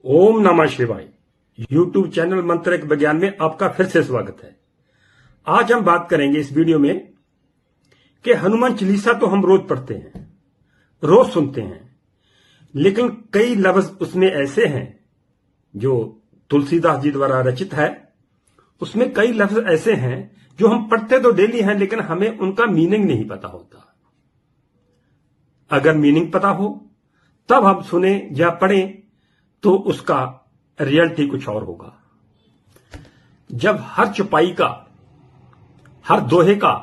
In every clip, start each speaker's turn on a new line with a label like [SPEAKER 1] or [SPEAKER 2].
[SPEAKER 1] ओम नमः शिवाय। YouTube channel मंत्रिक विज्ञान में आपका फिर से स्वागत है। आज हम बात करेंगे इस वीडियो में कि हनुमान चालीसा तो हम रोज पढ़ते हैं, रोज सुनते हैं, लेकिन कई लफ्ज उसमें ऐसे हैं जो तुलसीदास जी द्वारा रचित है। उसमें कई लफ्ज ऐसे हैं जो हम पढ़ते तो डेली हैं, लेकिन हमें उनका मीनिंग नहीं पता होता। अगर मीनिंग पता हो तब हम सुने या पढ़ें तो उसका रियलिटी कुछ और होगा। जब हर चौपाई का, हर दोहे का,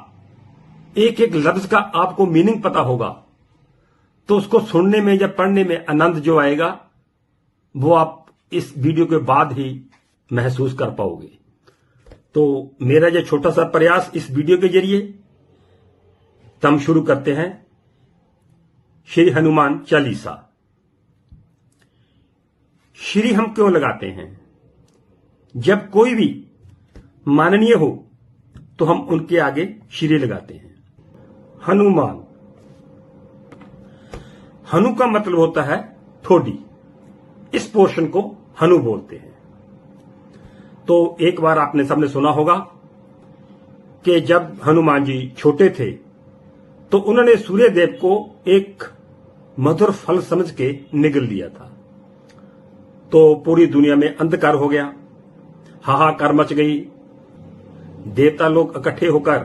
[SPEAKER 1] एक एक लफ्ज का आपको मीनिंग पता होगा तो उसको सुनने में या पढ़ने में आनंद जो आएगा वो आप इस वीडियो के बाद ही महसूस कर पाओगे। तो मेरा यह छोटा सा प्रयास इस वीडियो के जरिए हम शुरू करते हैं श्री हनुमान चालीसा। श्री हम क्यों लगाते हैं? जब कोई भी माननीय हो तो हम उनके आगे श्री लगाते हैं। हनुमान, हनु का मतलब होता है ठोडी। इस पोर्शन को हनु बोलते हैं। तो एक बार आपने सबने सुना होगा कि जब हनुमान जी छोटे थे तो उन्होंने सूर्य देव को एक मधुर फल समझ के निगल लिया था। तो पूरी दुनिया में अंधकार हो गया, हाहाकार मच गई। देवता लोग इकट्ठे होकर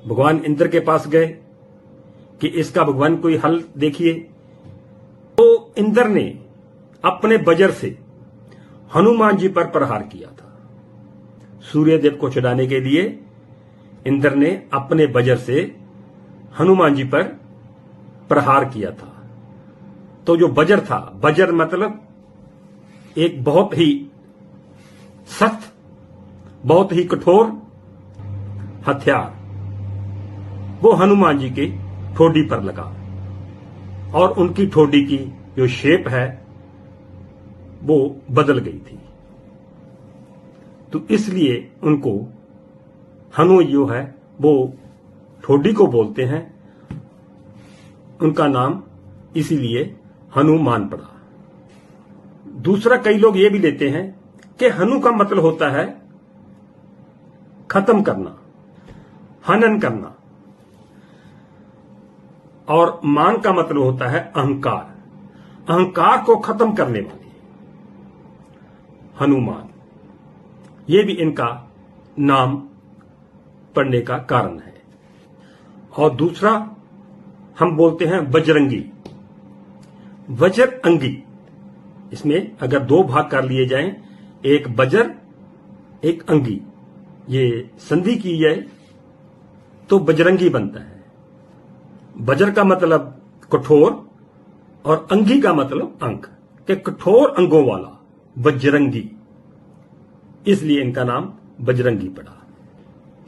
[SPEAKER 1] भगवान इंद्र के पास गए कि इसका भगवान कोई हल देखिए। तो इंद्र ने अपने वज्र से हनुमान जी पर प्रहार किया था। सूर्यदेव को छुड़ाने के लिए इंद्र ने अपने वज्र से हनुमान जी पर प्रहार किया था। तो जो वज्र था, वज्र मतलब एक बहुत ही सख्त, बहुत ही कठोर हथियार, वो हनुमान जी के ठोडी पर लगा और उनकी ठोडी की जो शेप है वो बदल गई थी। तो इसलिए उनको हनु जो है वो ठोडी को बोलते हैं। उनका नाम इसीलिए हनुमान पड़ा। दूसरा, कई लोग ये भी लेते हैं कि हनु का मतलब होता है खत्म करना, हनन करना, और मान का मतलब होता है अहंकार, अहंकार को खत्म करने वाले हनुमान। ये भी इनका नाम पड़ने का कारण है। और दूसरा हम बोलते हैं बजरंगी, वज्र अंगी। इसमें अगर दो भाग कर लिए जाएं, एक वज्र एक अंगी, ये संधि की जाए तो बजरंगी बनता है। वज्र का मतलब कठोर और अंगी का मतलब अंक, के कठोर अंगों वाला बजरंगी, इसलिए इनका नाम बजरंगी पड़ा।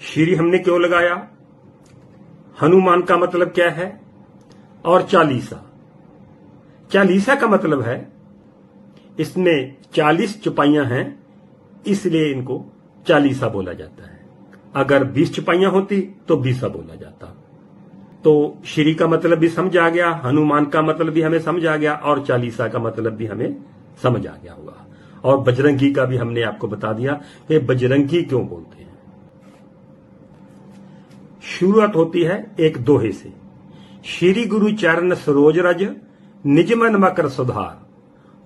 [SPEAKER 1] श्री हमने क्यों लगाया? हनुमान का मतलब क्या है? और चालीसा, चालीसा का मतलब है इसमें 40 चौपाइयां हैं, इसलिए इनको चालीसा बोला जाता है। अगर 20 चौपाइयां होती तो 20 बोला जाता। तो श्री का मतलब भी समझ आ गया, हनुमान का मतलब भी हमें समझ आ गया, और चालीसा का मतलब भी हमें समझ आ गया होगा। और बजरंगी का भी हमने आपको बता दिया कि बजरंगी क्यों बोलते हैं। शुरुआत होती है एक दोहे से। श्री गुरु चरण सरोज रज, निज मन मकर सुधार,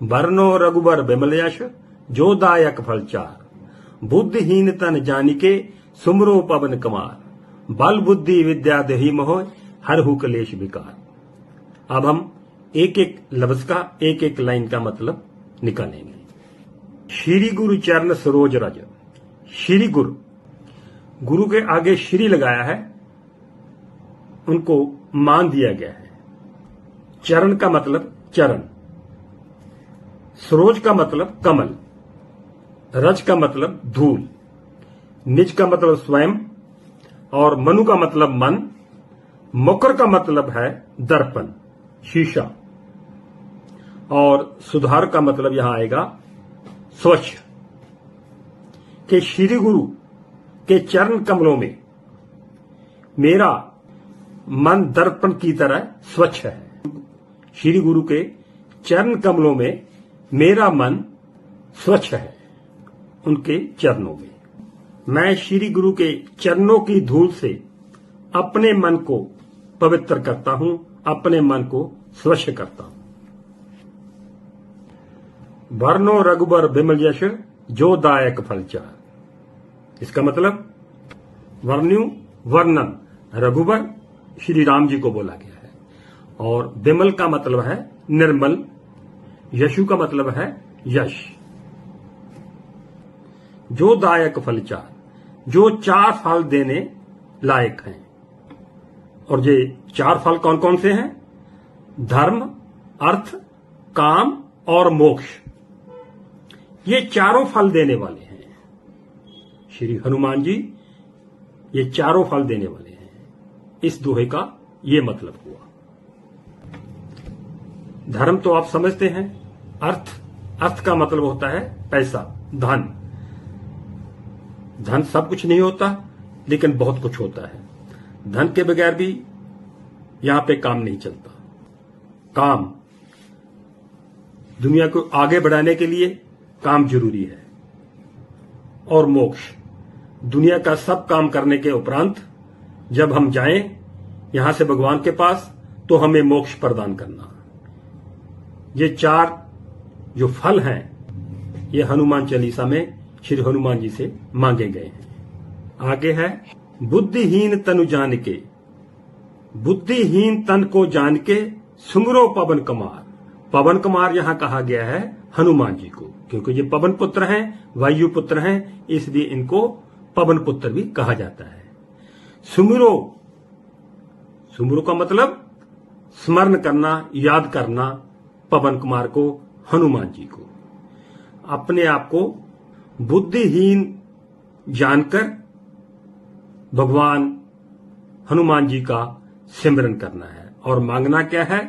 [SPEAKER 1] बरनो रघुबर बिमल यश, जो दायक फल चार, बुद्धिहीन तन जानिके, सुमरो पवन कुमार, बल बुद्धि विद्या देहि मोह, हरहु कलेश विकार। अब हम एक एक लफ्ज का, एक एक लाइन का मतलब निकालेंगे। श्री गुरु चरण सरोज रज, श्री गुरु, गुरु के आगे श्री लगाया है, उनको मान दिया गया है। चरण का मतलब चरण, सरोज का मतलब कमल, रज का मतलब धूल, निज का मतलब स्वयं, और मनु का मतलब मन, मकर का मतलब है दर्पण, शीशा, और सुधार का मतलब यहां आएगा स्वच्छ। कि श्री गुरु के चरण कमलों में मेरा मन दर्पण की तरह स्वच्छ है। श्री गुरु के चरण कमलों में मेरा मन स्वच्छ है उनके चरणों में। मैं श्री गुरु के चरणों की धूल से अपने मन को पवित्र करता हूं, अपने मन को स्वच्छ करता हूं। वर्णो रघुबर बिमल यश जो दायक फल चार। इसका मतलब वर्णन रघुबर श्री राम जी को बोला गया है, और बिमल का मतलब है निर्मल, यशु का मतलब है यश। जो दायक फल चार, जो 4 फल देने लायक हैं। और ये 4 फल कौन कौन से हैं? धर्म, अर्थ, काम और मोक्ष। ये चारों फल देने वाले हैं। श्री हनुमान जी ये चारों फल देने वाले हैं। इस दोहे का ये मतलब हुआ। धर्म तो आप समझते हैं। अर्थ का मतलब होता है पैसा, धन। धन सब कुछ नहीं होता, लेकिन बहुत कुछ होता है। धन के बगैर भी यहां पे काम नहीं चलता। काम, दुनिया को आगे बढ़ाने के लिए काम जरूरी है। और मोक्ष, दुनिया का सब काम करने के उपरांत जब हम जाएं यहां से भगवान के पास, तो हमें मोक्ष प्रदान करना। ये 4 जो फल हैं, ये हनुमान चालीसा में श्री हनुमान जी से मांगे गए हैं। आगे है बुद्धिहीन तनु जान के, बुद्धिहीन तन को जान के सुमरो पवन कुमार। पवन कुमार यहां कहा गया है हनुमान जी को, क्योंकि ये पवन पुत्र हैं, वायु पुत्र हैं, इसलिए इनको पवन पुत्र भी कहा जाता है। सुमरो, सुमरो का मतलब स्मरण करना, याद करना पवन कुमार को, हनुमान जी को। अपने आप को बुद्धिहीन जानकर भगवान हनुमान जी का सिमरन करना है। और मांगना क्या है?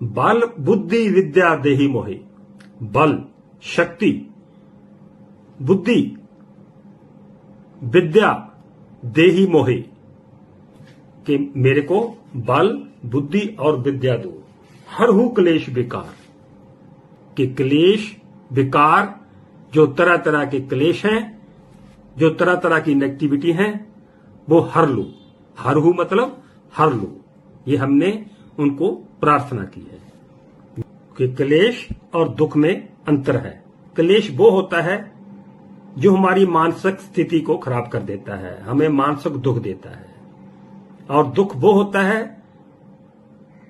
[SPEAKER 1] बल बुद्धि विद्या देहि मोहि। बल, शक्ति, बुद्धि, विद्या देहि मोहि, कि मेरे को बल, बुद्धि और विद्या दो। हरहु क्लेश विकार, कि क्लेश विकार, जो तरह तरह के क्लेश हैं, जो तरह तरह की नेगेटिविटी हैं, वो हर लो। हरहु मतलब हर लो। ये हमने उनको प्रार्थना की है कि क्लेश और दुख में अंतर है। क्लेश वो होता है जो हमारी मानसिक स्थिति को खराब कर देता है, हमें मानसिक दुख देता है। और दुख वो होता है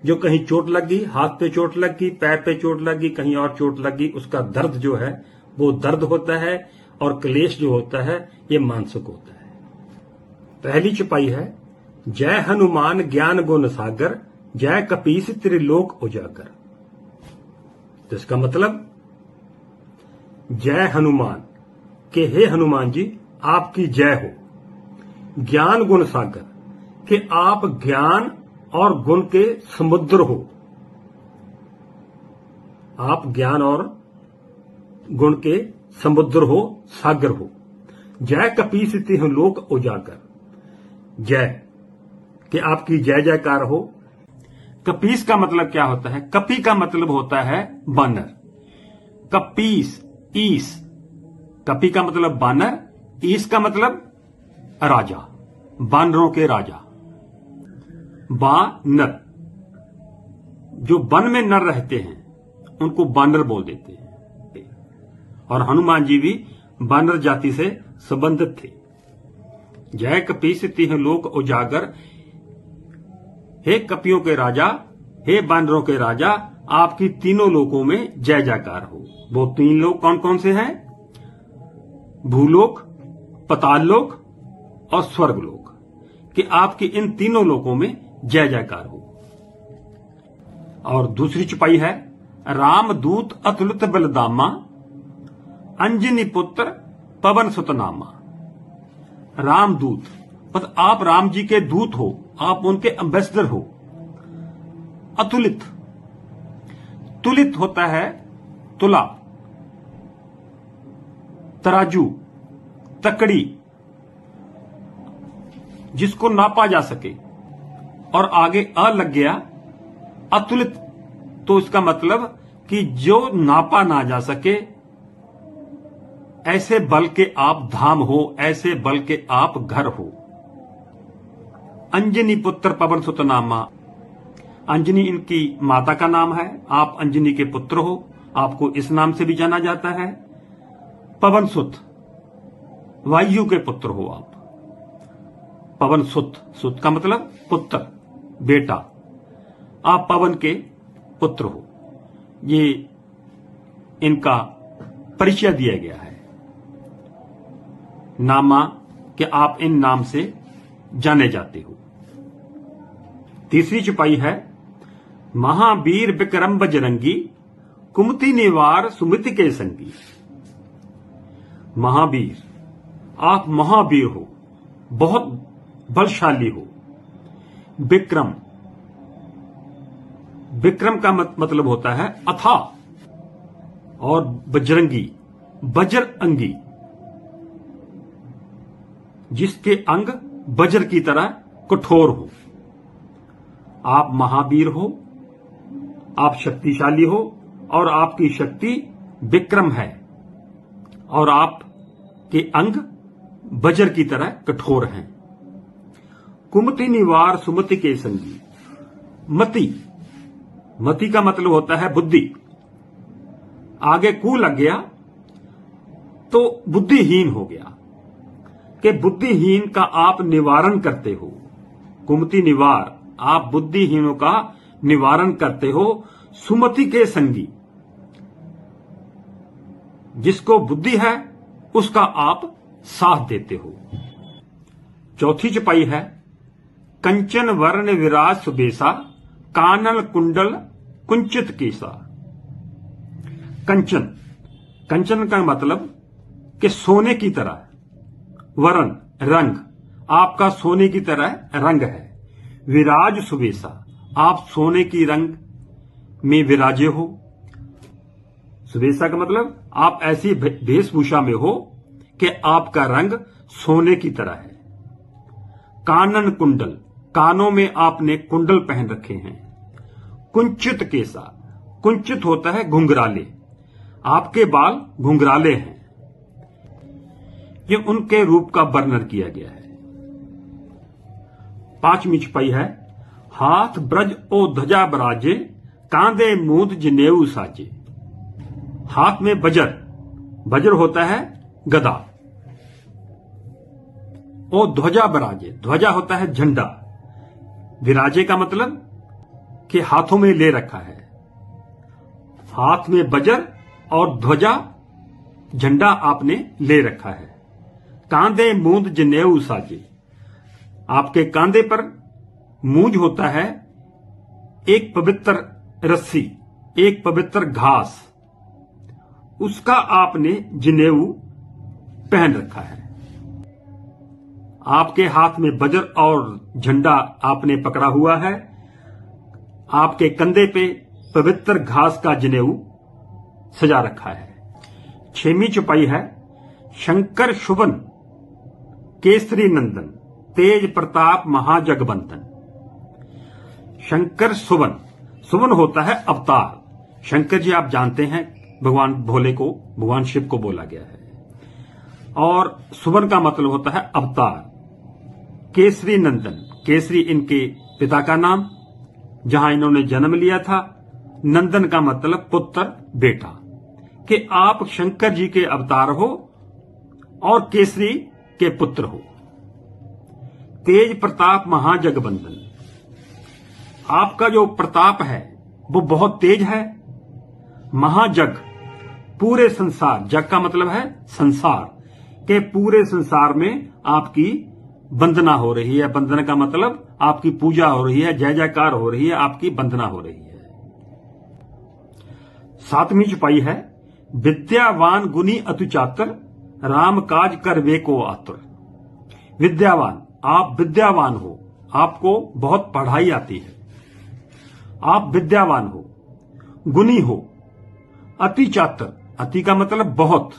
[SPEAKER 1] जो कहीं चोट लग गई, हाथ पे चोट लग गई, पैर पे चोट लग गई, कहीं और चोट लग गई, उसका दर्द जो है वो दर्द होता है। और क्लेश जो होता है ये मानसिक होता है। पहली चौपाई है जय हनुमान ज्ञान गुण सागर, जय कपीस त्रिलोक उजागर। तो इसका मतलब जय हनुमान, के हे हनुमान जी आपकी जय हो। ज्ञान गुण सागर, कि आप ज्ञान और गुण के समुद्र हो। आप ज्ञान और गुण के समुद्र हो, सागर हो। जय कपीस त्रिलोक उजागर, जय कि आपकी जय जयकार हो। कपीस का मतलब क्या होता है? कपी का मतलब होता है बानर। कपीस, ईस, कपी का मतलब बानर, ईस का मतलब राजा, बानरों के राजा। बानर, जो वन में नर रहते हैं उनको बानर बोल देते हैं। और हनुमान जी भी बानर जाति से संबंधित थे। जय कपीस त्रिलोक उजागर, हे कपियों के राजा, हे बानरों के राजा, आपकी तीनों लोकों में जय जयकार हो। वो 3 लोक कौन कौन से हैं? भूलोक, पताल लोक और स्वर्गलोक, कि आपकी इन तीनों लोकों में जय जयकार हो। और दूसरी चौपाई है रामदूत अतुलित बलदामा, अंजनी पुत्र पवन सुतनामा। रामदूत मतलब आप राम जी के दूत हो, आप उनके एम्बेसडर हो। अतुलित, तुलित होता है तुला, तराजू, तकड़ी, जिसको नापा जा सके। और आगे अ लग गया, अतुलित, तो इसका मतलब कि जो नापा ना जा सके, ऐसे बल के आप धाम हो, ऐसे बल के आप घर हो। अंजनी पुत्र पवन सुत नामा, अंजनी इनकी माता का नाम है, आप अंजनी के पुत्र हो, आपको इस नाम से भी जाना जाता है। पवन सुत, वायु के पुत्र हो आप। पवन सुत, सुत का मतलब पुत्र, बेटा, आप पवन के पुत्र हो। ये इनका परिचय दिया गया है नामा कि आप इन नाम से जाने जाते हो। तीसरी चौपाई है महावीर विक्रम बजरंगी, कुमति निवार सुमति के संगी। महावीर, आप महावीर हो, बहुत बलशाली हो। विक्रम, विक्रम का मतलब होता है अथाह, और बजरंगी, वज्र अंगी, जिसके अंग वज्र की तरह कठोर हो। आप महावीर हो, आप शक्तिशाली हो, और आपकी शक्ति विक्रम है, और आपके अंग वज्र की तरह कठोर हैं। कुमति निवार सुमति के संगी। मति, मति का मतलब होता है बुद्धि। आगे कु लग गया तो बुद्धिहीन हो गया, कि बुद्धिहीन का आप निवारण करते हो। कुमति निवार, आप बुद्धिहीनों का निवारण करते हो। सुमति के संगी, जिसको बुद्धि है उसका आप साथ देते हो। चौथी चौपाई है कंचन वर्ण विराज सुबेसा, कानल कुंडल कुंचित केसा। कंचन, कंचन का मतलब कि सोने की तरह, वर्ण रंग, आपका सोने की तरह रंग है। विराज सुबेसा, आप सोने की रंग में विराजे हो। सुबेसा का मतलब आप ऐसी वेशभूषा में हो कि आपका रंग सोने की तरह है। कानन कुंडल, कानों में आपने कुंडल पहन रखे हैं। कुंचित केसा, कुंचित होता है घुंघराले, आपके बाल घुंघराले हैं। ये उनके रूप का वर्णन किया गया है। पांचवी चौपाई है हाथ ब्रज ओ ध्वजा बराजे, कांधे मूंद जनेऊ साजे। हाथ में वज्र, वज्र होता है गदा। ओ ध्वजा बराजे, ध्वजा होता है झंडा। विराजे का मतलब कि हाथों में ले रखा है। हाथ में वज्र और ध्वजा, झंडा आपने ले रखा है। कांधे मूंद जनेऊ साजे, आपके कांधे पर मूंज होता है, एक पवित्र रस्सी, एक पवित्र घास, उसका आपने जनेऊ पहन रखा है। आपके हाथ में वज्र और झंडा आपने पकड़ा हुआ है। आपके कंधे पे पवित्र घास का जनेऊ सजा रखा है। छठवीं चौपाई है शंकर शुभन केसरी नंदन, तेज प्रताप महाजगबंदन। शंकर सुवन, सुवन होता है अवतार। शंकर जी आप जानते हैं भगवान भोले को, भगवान शिव को बोला गया है। और सुवन का मतलब होता है अवतार। केसरी नंदन, केसरी इनके पिता का नाम, जहां इन्होंने जन्म लिया था। नंदन का मतलब पुत्र, बेटा, कि आप शंकर जी के अवतार हो और केसरी के पुत्र हो। तेज प्रताप महाजगबंदन, आपका जो प्रताप है वो बहुत तेज है। महाजग, पूरे संसार, जग का मतलब है संसार, के पूरे संसार में आपकी वंदना हो रही है। वंदना का मतलब आपकी पूजा हो रही है, जय जयकार हो रही है, आपकी वंदना हो रही है। सातवीं चौपाई है विद्यावान गुनी अतु चातुर, राम काज करवे को आतुर। विद्यावान, आप विद्यावान हो, आपको बहुत पढ़ाई आती है, आप विद्यावान हो। गुनी हो, अति चातुर, अति का मतलब बहुत,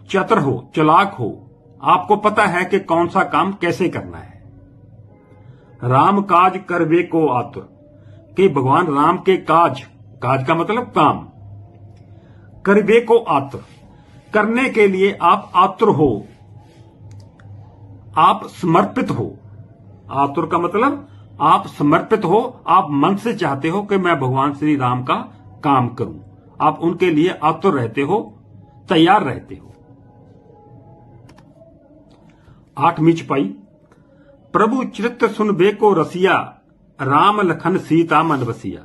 [SPEAKER 1] चतुर हो, चालाक हो, आपको पता है कि कौन सा काम कैसे करना है। राम काज करवे को आतुर, कि भगवान राम के काज काज का मतलब काम। करिबे को आतुर, करने के लिए आप आतुर हो, आप समर्पित हो। आतुर का मतलब आप समर्पित हो, आप मन से चाहते हो कि मैं भगवान श्री राम का काम करूं, आप उनके लिए आतुर रहते हो, तैयार रहते हो। 8वीं चौपाई, प्रभु चरित्र सुनबे को रसिया, राम लखन सीता मन बसिया।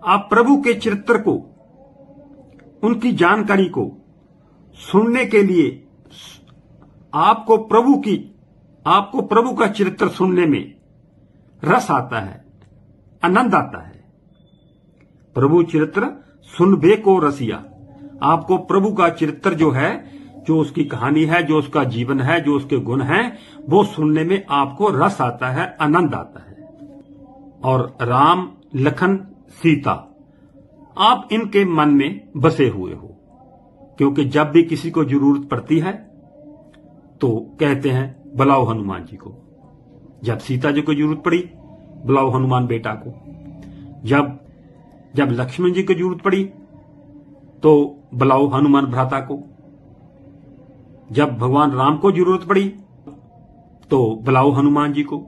[SPEAKER 1] आप प्रभु के चरित्र को, उनकी जानकारी को सुनने के लिए आपको प्रभु का चरित्र सुनने में रस आता है, आनंद आता है। प्रभु चरित्र सुनबे को रसिया, आपको प्रभु का चरित्र जो है, जो उसकी कहानी है, जो उसका जीवन है, जो उसके गुण हैं, वो सुनने में आपको रस आता है, आनंद आता है। और राम लखन सीता, आप इनके मन में बसे हुए हो, क्योंकि जब भी किसी को जरूरत पड़ती है तो कहते हैं बुलाओ हनुमान जी को। जब सीता जी को जरूरत पड़ी, बुलाओ हनुमान बेटा को। जब लक्ष्मण जी को जरूरत पड़ी तो बुलाओ हनुमान भ्राता को। जब भगवान राम को जरूरत पड़ी तो बुलाओ हनुमान जी को।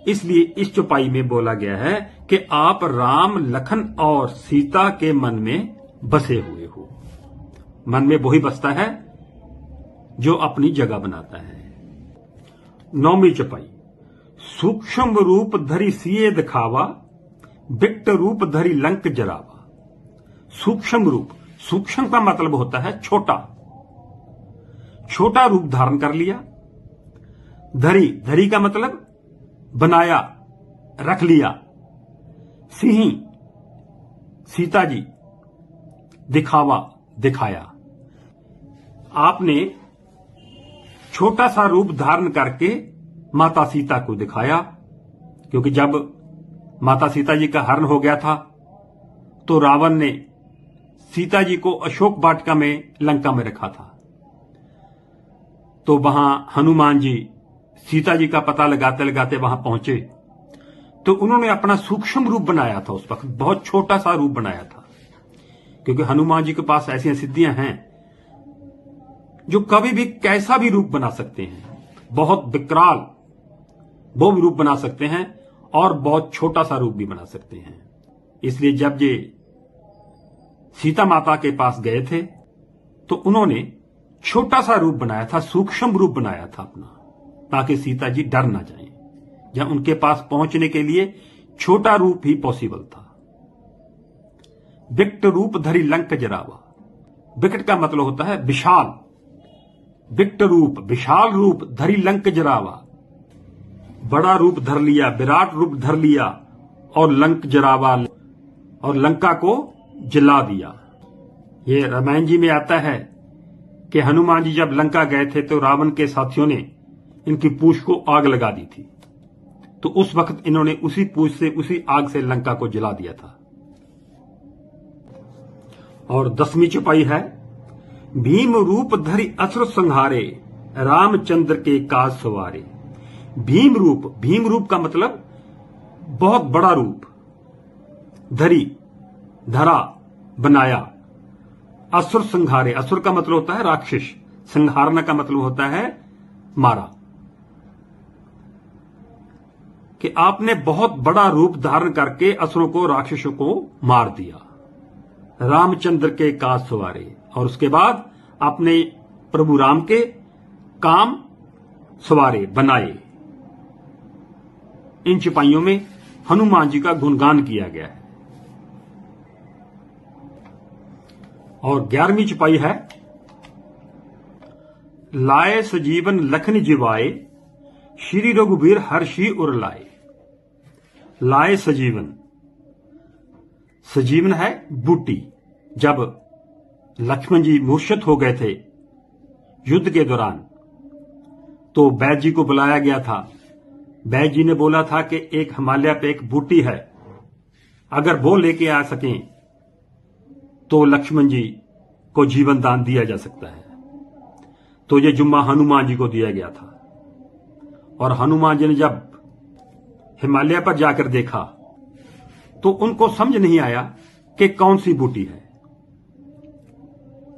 [SPEAKER 1] इसलिए इस चौपाई में बोला गया है कि आप राम लखन और सीता के मन में बसे हुए हो। मन में वही बसता है जो अपनी जगह बनाता है। 9वीं चौपाई, सूक्ष्म रूप धरि सिए दिखावा, विकट रूप धरि लंक जरावा। सूक्ष्म रूप, सूक्ष्म का मतलब होता है छोटा, छोटा रूप धारण कर लिया। धरि, धरि का मतलब बनाया, रख लिया। सिंह, सीता जी, दिखावा, दिखाया। आपने छोटा सा रूप धारण करके माता सीता को दिखाया, क्योंकि जब माता सीता जी का हरण हो गया था तो रावण ने सीता जी को अशोक वाटिका में लंका में रखा था। तो वहां हनुमान जी सीता जी का पता लगाते लगाते वहां पहुंचे, तो उन्होंने अपना सूक्ष्म रूप बनाया था। उस वक्त बहुत छोटा सा रूप बनाया था, क्योंकि हनुमान जी के पास ऐसी सिद्धियां हैं जो कभी भी कैसा भी रूप बना सकते हैं। बहुत विकराल वो भी रूप बना सकते हैं और बहुत छोटा सा रूप भी बना सकते हैं। इसलिए जब ये सीता माता के पास गए थे तो उन्होंने छोटा सा रूप बनाया था, सूक्ष्म रूप बनाया था अपना, ताकि सीता जी डर ना जाएं। या उनके पास पहुंचने के लिए छोटा रूप ही पॉसिबल था। विकट रूप धरि लंक जरावा। विकट का मतलब होता है विशाल, विकट रूप, विशाल रूप धरि लंक जरावा। बड़ा रूप धर लिया, विराट रूप धर लिया और लंक जरावा, और लंका को जला दिया। ये रामायण जी में आता है कि हनुमान जी जब लंका गए थे तो रावण के साथियों ने इनकी पूंछ को आग लगा दी थी, तो उस वक्त इन्होंने उसी पूंछ से, उसी आग से लंका को जला दिया था। और 10वीं चौपाई है, भीम रूप धरि असुर संहारे, रामचंद्र के काज सवारे। भीम रूप, भीम रूप का मतलब बहुत बड़ा रूप, धरि, धरा, बनाया। असुर संहारे, असुर का मतलब होता है राक्षस, संहारना का मतलब होता है मारा। कि आपने बहुत बड़ा रूप धारण करके असुरों को, राक्षसों को मार दिया। रामचंद्र के काज सवारे, और उसके बाद आपने प्रभु राम के काम सवारे, बनाए। इन चौपाइयों में हनुमान जी का गुणगान किया गया है। और 11वीं चौपाई है, लाए सजीवन लखन जिवाए, श्री रघुबीर हर्षि उर लाए। लाए सजीवन, सजीवन है बूटी। जब लक्ष्मण जी मूर्छित हो गए थे युद्ध के दौरान, तो वैद्य जी को बुलाया गया था। वैद्य जी ने बोला था कि एक हिमालय पे एक बूटी है, अगर वो लेके आ सकें तो लक्ष्मण जी को जीवन दान दिया जा सकता है। तो ये जुम्मा हनुमान जी को दिया गया था। और हनुमान जी ने जब हिमालय पर जाकर देखा तो उनको समझ नहीं आया कि कौन सी बूटी है।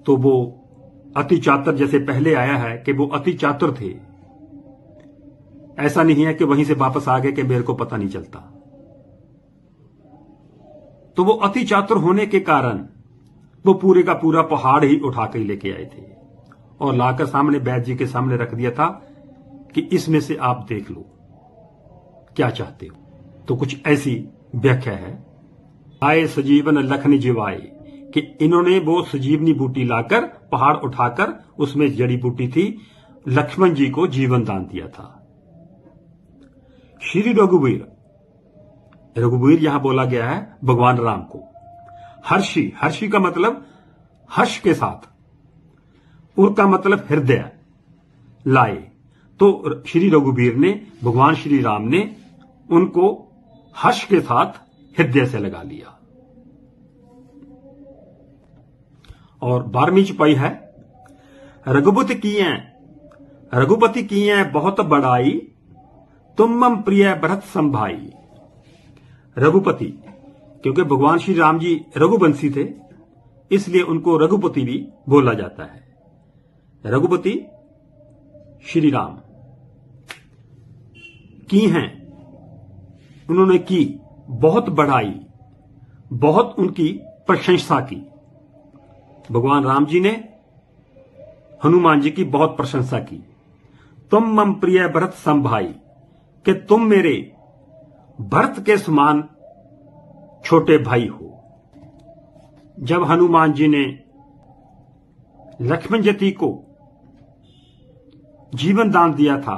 [SPEAKER 1] तो वो अति चातुर, जैसे पहले आया है कि वो अति चातुर थे, ऐसा नहीं है कि वहीं से वापस आ गए कि मेरे को पता नहीं चलता। तो वो अति चातुर होने के कारण वो पूरे का पूरा पहाड़ ही उठा कर लेके आए थे और लाकर सामने वैद्य जी के सामने रख दिया था कि इसमें से आप देख लो क्या चाहते हो। तो कुछ ऐसी व्याख्या है, आए सजीवन लखन जीवाए, कि इन्होंने वो सजीवनी बूटी लाकर पहाड़ उठाकर उसमें जड़ी बूटी थी, लक्ष्मण जी को जीवन दान दिया था। श्री रघुवीर, रघुवीर यहां बोला गया है भगवान राम को। हर्षी, हर्षी का मतलब हर्ष के साथ, उर का मतलब हृदय लाए। तो श्री रघुवीर ने, भगवान श्री राम ने उनको हर्ष के साथ हृदय से लगा लिया। और 12वीं चौपाई है, रघुपति किए बहुत बड़ाई, तुम मम प्रिय भरत संभाई। रघुपति, क्योंकि भगवान श्री राम जी रघुवंशी थे, इसलिए उनको रघुपति भी बोला जाता है। रघुपति श्री राम की हैं, उन्होंने की बहुत बढ़ाई, बहुत उनकी प्रशंसा की। भगवान राम जी ने हनुमान जी की बहुत प्रशंसा की। तुम मम प्रिय भरत संभाई, कि तुम मेरे भरत के समान छोटे भाई हो। जब हनुमान जी ने लक्ष्मण जी को जीवन दान दिया था,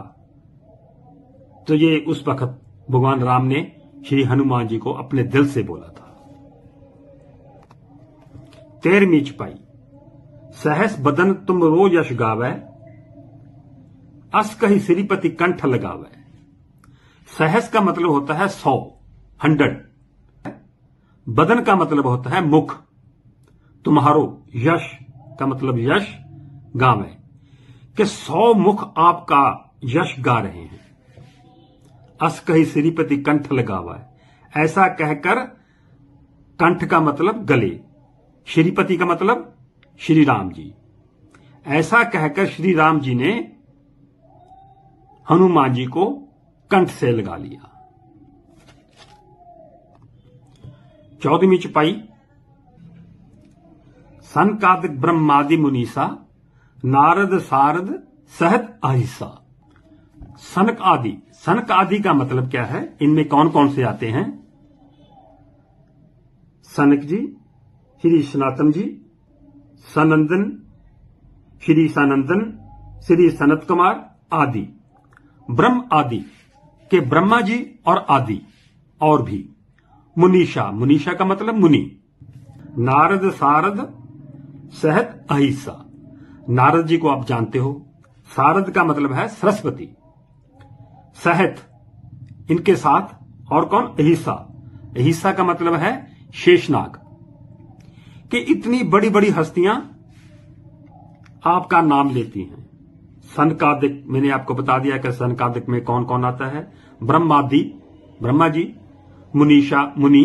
[SPEAKER 1] तो ये उस वक्त भगवान राम ने श्री हनुमान जी को अपने दिल से बोला था। 13वीं चौपाई, सहस बदन तुम रो यश गावै, अस कही श्रीपति कंठ लगावै। सहस का मतलब होता है 100, 100। बदन का मतलब होता है मुख। तुम्हारो यश का मतलब यश गावै, कि 100 मुख आपका यश गा रहे हैं। अस कही श्रीपति कंठ लगावा, ऐसा कहकर, कंठ का मतलब गले, श्रीपति का मतलब श्री राम जी, ऐसा कहकर श्री राम जी ने हनुमान जी को कंठ से लगा लिया। 14वीं चौपाई, सनकादिक ब्रह्मादि मुनीसा, नारद सारद सहत अहिसा। सनक आदि, सनक आदि का मतलब क्या है, इनमें कौन कौन से आते हैं? सनक जी, श्री सनातन जी, सनंदन, श्री सनंदन, श्री सनत कुमार आदि। ब्रह्म आदि के ब्रह्मा जी और आदि और भी। मुनीषा, मुनीषा का मतलब मुनि। नारद सारद सहत अहिसा, नारद जी को आप जानते हो। सारद का मतलब है सरस्वती। सहत, इनके साथ। और कौन? अहिसा, अहिसा का मतलब है शेषनाग। कि इतनी बड़ी बड़ी हस्तियां आपका नाम लेती हैं। सनकादिक, मैंने आपको बता दिया कि सनकादिक में कौन कौन आता है। ब्रह्मादि, ब्रह्मा जी, मुनीषा मुनि,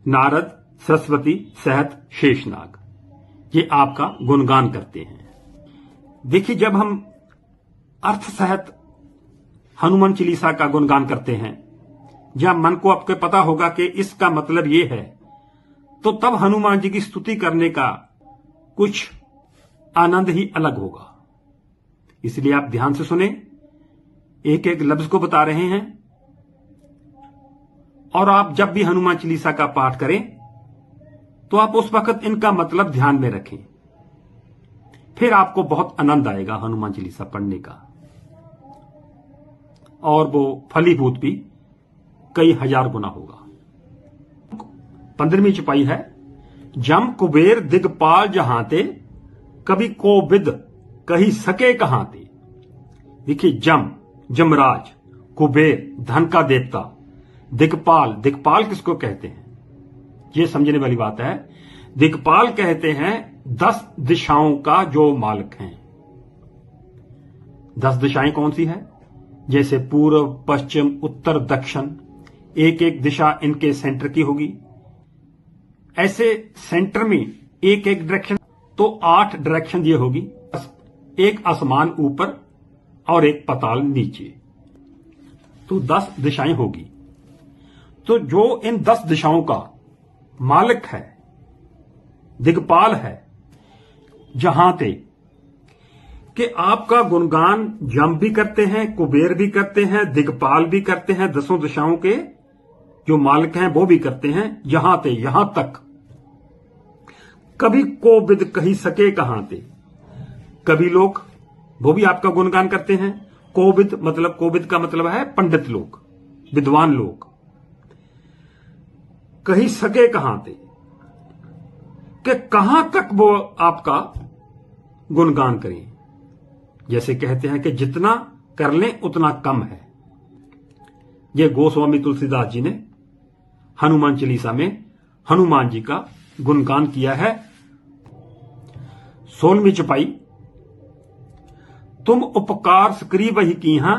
[SPEAKER 1] नारद, सरस्वती, सहत, शेषनाग, ये आपका गुणगान करते हैं। देखिए, जब हम अर्थ सहित हनुमान चालीसा का गुणगान करते हैं, जब मन को आपको पता होगा कि इसका मतलब ये है, तो तब हनुमान जी की स्तुति करने का कुछ आनंद ही अलग होगा। इसलिए आप ध्यान से सुने, एक एक लफ्ज को बता रहे हैं। और आप जब भी हनुमान चालीसा का पाठ करें तो आप उस वक्त इनका मतलब ध्यान में रखें, फिर आपको बहुत आनंद आएगा हनुमान चालीसा पढ़ने का, और वो फलीभूत भी कई हजार गुना होगा। 15वीं चौपाई है, जम कुबेर दिगपाल जहांते, कभी कोविद कही सके कहांते। देखिए, जम, जमराज, कुबेर धन का देवता, दिगपाल, दिगपाल किसको कहते हैं ये समझने वाली बात है। दिगपाल कहते हैं 10 दिशाओं का जो मालिक हैं। 10 दिशाएं कौन सी है? जैसे पूर्व, पश्चिम, उत्तर, दक्षिण, एक एक दिशा इनके सेंटर की होगी। ऐसे सेंटर में एक एक डायरेक्शन, तो 8 डायरेक्शन ये होगी। एक आसमान ऊपर और एक पाताल नीचे, तो 10 दिशाएं होगी। तो जो इन 10 दिशाओं का मालिक है, दिग्पाल है, जहां ते कि आपका गुणगान जम भी करते हैं, कुबेर भी करते हैं, दिग्पाल भी करते हैं, 10 दिशाओं के जो मालिक हैं वो भी करते हैं। जहां ते यहां तक कभी कोविद कही सके कहां ते, कभी लोग वो भी आपका गुणगान करते हैं। कोविद मतलब, कोविद का मतलब है पंडित लोग, विद्वान लोग। कही सके कहां ते, कि कहां तक वो आपका गुणगान करें। जैसे कहते हैं कि जितना कर लें उतना कम है। ये गोस्वामी तुलसीदास जी ने हनुमान चालीसा में हनुमान जी का गुणगान किया है। 16वीं चौपाई। तुम उपकार सुग्रीव ही कीहा,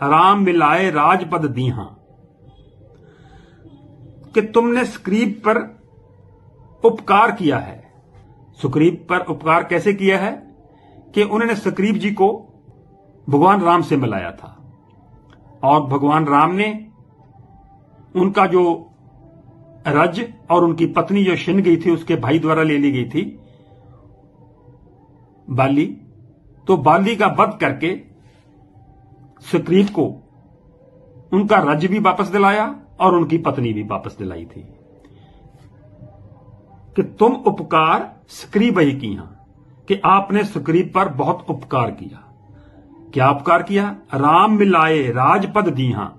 [SPEAKER 1] राम मिलाए राजपद दीहा। कि तुमने सुग्रीव पर उपकार किया है। सुग्रीव पर उपकार कैसे किया है कि उन्होंने सुग्रीव जी को भगवान राम से मिलाया था, और भगवान राम ने उनका जो रज और उनकी पत्नी जो छिन गई थी, उसके भाई द्वारा ले ली गई थी, बाली, तो बाली का वध करके सुग्रीव को उनका रज भी वापस दिलाया और उनकी पत्नी भी वापस दिलाई थी। कि तुम उपकार सुग्रीव ही कीहा, कि आपने सुग्रीव पर बहुत उपकार किया। क्या उपकार किया? राम मिलाए राजपद दीहा,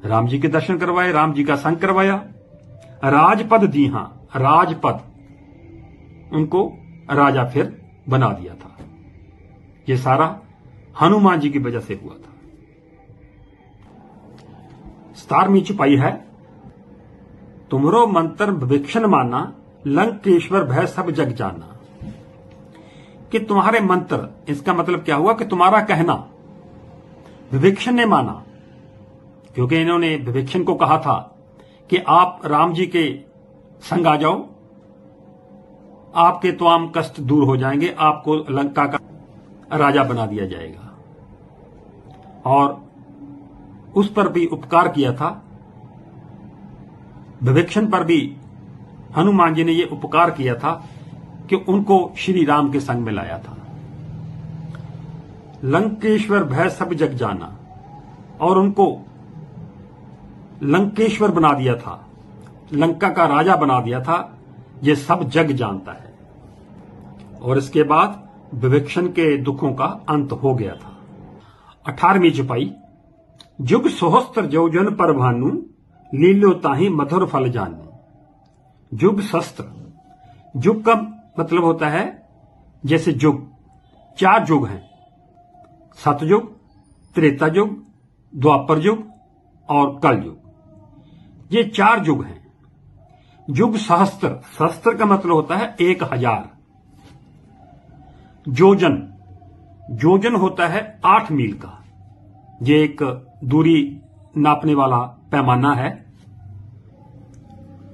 [SPEAKER 1] राम जी के दर्शन करवाए, राम जी का संग करवाया। राजपद दीहा, राजपद, उनको राजा फिर बना दिया था। ये सारा हनुमान जी की वजह से हुआ था। 17वीं चौपाई है। तुमरो मंत्र विभीषण माना, लंकेश्वर भय सब जग जाना। कि तुम्हारे मंत्र, इसका मतलब क्या हुआ कि तुम्हारा कहना विभीषण ने माना, क्योंकि इन्होंने विभीषण को कहा था कि आप राम जी के संग आ जाओ, आपके तमाम कष्ट दूर हो जाएंगे, आपको लंका का राजा बना दिया जाएगा। और उस पर भी उपकार किया था। विभीषण पर भी हनुमान जी ने यह उपकार किया था कि उनको श्री राम के संग में लाया था। लंकेश्वर भय सब जग जाना, और उनको लंकेश्वर बना दिया था, लंका का राजा बना दिया था। ये सब जग जानता है। और इसके बाद विभीषण के दुखों का अंत हो गया था। 18वीं चौपाई। जुग सहस्त्र योजन पर भानु, लीलो ताहि मधुर फल जानू। जुग शस्त्र, जुग का मतलब होता है जैसे युग, 4 युग हैं, सतयुग, त्रेता युग, द्वापर युग और कलयुग। ये 4 युग हैं। युग सहस्त्र, सहस्त्र का मतलब होता है 1000। योजन, योजन होता है 8 मील का। ये एक दूरी नापने वाला पैमाना है,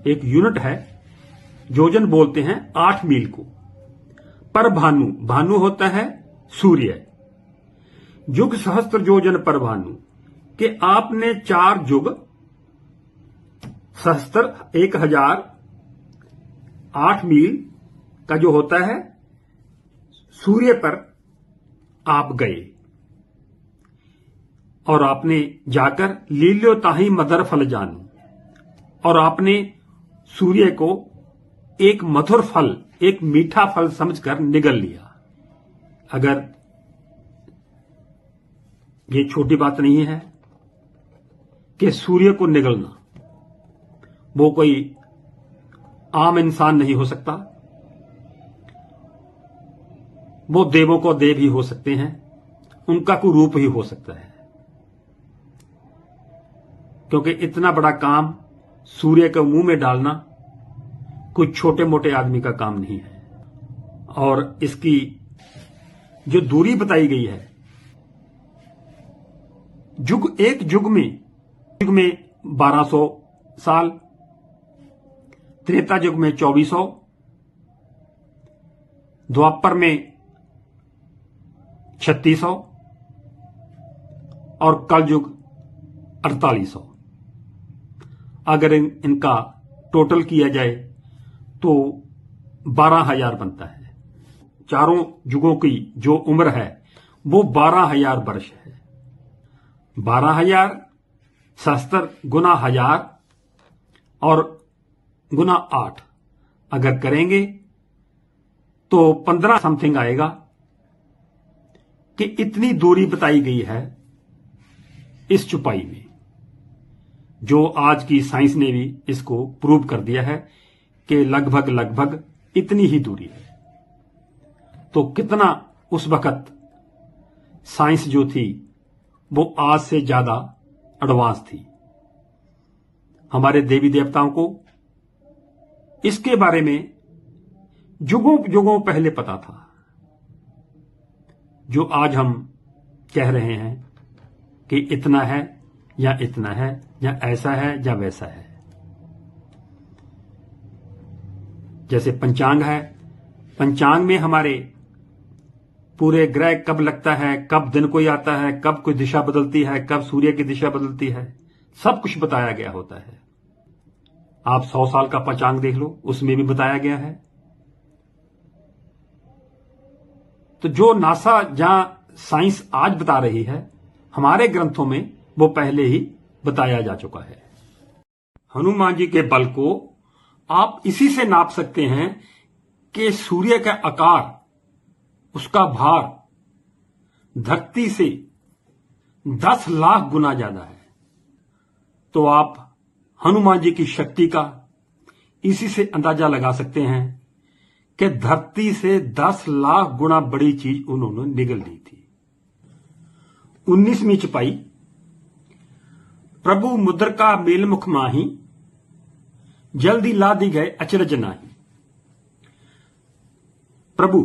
[SPEAKER 1] एक यूनिट है। योजन बोलते हैं 8 मील को। पर भानु, भानु होता है सूर्य। युग सहस्त्र योजन पर भानु, कि आपने 4 युग, सहस्त्र 1000, 8 मील का जो होता है सूर्य पर आप गए, और आपने जाकर लील्यो ताहि मधुर फल जानू, और आपने सूर्य को एक मधुर फल, एक मीठा फल समझकर निगल लिया। अगर ये छोटी बात नहीं है कि सूर्य को निगलना, वो कोई आम इंसान नहीं हो सकता, वो देवों को देव ही हो सकते हैं, उनका कोई रूप ही हो सकता है। क्योंकि इतना बड़ा काम सूर्य के मुंह में डालना कोई छोटे मोटे आदमी का काम नहीं है। और इसकी जो दूरी बताई गई है, युग, एक युग में युग में 1200 साल, त्रेता युग में 2400, द्वापर में 3600 और कलयुग 4800। अगर इनका टोटल किया जाए तो 12,000 बनता है। चारों युगों की जो उम्र है वो 12,000 वर्ष है। 12,000 सहस्त्र गुना 1000 और गुना 8 अगर करेंगे तो 15 समथिंग आएगा कि इतनी दूरी बताई गई है इस चौपाई में, जो आज की साइंस ने भी इसको प्रूव कर दिया है कि लगभग लगभग इतनी ही दूरी है। तो कितना उस वक्त साइंस जो थी वो आज से ज्यादा एडवांस थी। हमारे देवी देवताओं को इसके बारे में युगों युगों पहले पता था। जो आज हम कह रहे हैं कि इतना है या इतना है या ऐसा है या वैसा है। जैसे पंचांग है, पंचांग में हमारे पूरे ग्रह कब लगता है, कब दिन कोई आता है, कब कोई दिशा बदलती है, कब सूर्य की दिशा बदलती है, सब कुछ बताया गया होता है। आप 100 साल का पंचांग देख लो, उसमें भी बताया गया है। तो जो नासा जहां साइंस आज बता रही है, हमारे ग्रंथों में वो पहले ही बताया जा चुका है। हनुमान जी के बल को आप इसी से नाप सकते हैं कि सूर्य का आकार, उसका भार धरती से 10 लाख गुना ज्यादा है। तो आप हनुमान जी की शक्ति का इसी से अंदाजा लगा सकते हैं कि धरती से 10 लाख गुना बड़ी चीज उन्होंने निगल ली थी। 19वीं चौपाई, प्रभु मुद्र का मेल मुख माही, जल्दी ला दी गए अचरज नाही। प्रभु,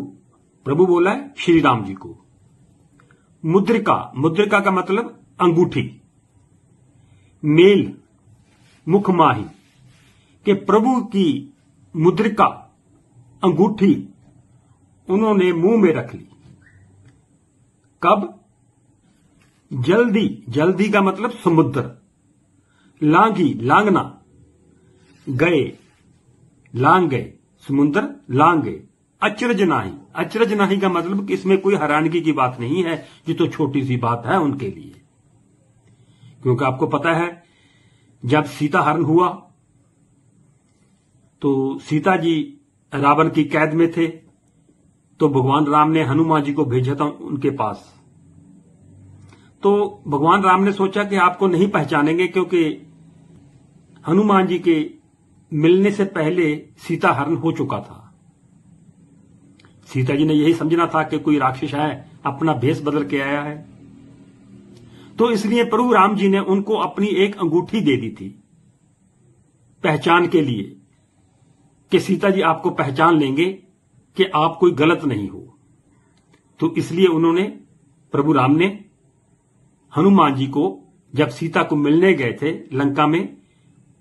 [SPEAKER 1] प्रभु बोला है श्री राम जी को। मुद्रिका, मुद्रिका का मतलब अंगूठी। मेल मुख माही, कि प्रभु की मुद्रिका अंगूठी उन्होंने मुंह में रख ली। कब? जल्दी, जल्दी का मतलब समुद्र। लांगी, लांगना, गए, लांग गए, समुद्र लांग गए। अचरज नाही, अचरज नाही का मतलब कि इसमें कोई हैरानगी की बात नहीं है, ये तो छोटी सी बात है उनके लिए। क्योंकि आपको पता है जब सीता हरण हुआ तो सीता जी रावण की कैद में थे, तो भगवान राम ने हनुमान जी को भेजा था उनके पास। तो भगवान राम ने सोचा कि आपको नहीं पहचानेंगे, क्योंकि हनुमान जी के मिलने से पहले सीता हरण हो चुका था। सीता जी ने यही समझना था कि कोई राक्षस है, अपना भेष बदल के आया है। तो इसलिए प्रभु राम जी ने उनको अपनी एक अंगूठी दे दी थी पहचान के लिए, कि सीता जी आपको पहचान लेंगे कि आप कोई गलत नहीं हो। तो इसलिए उन्होंने, प्रभु राम ने हनुमान जी को जब सीता को मिलने गए थे लंका में,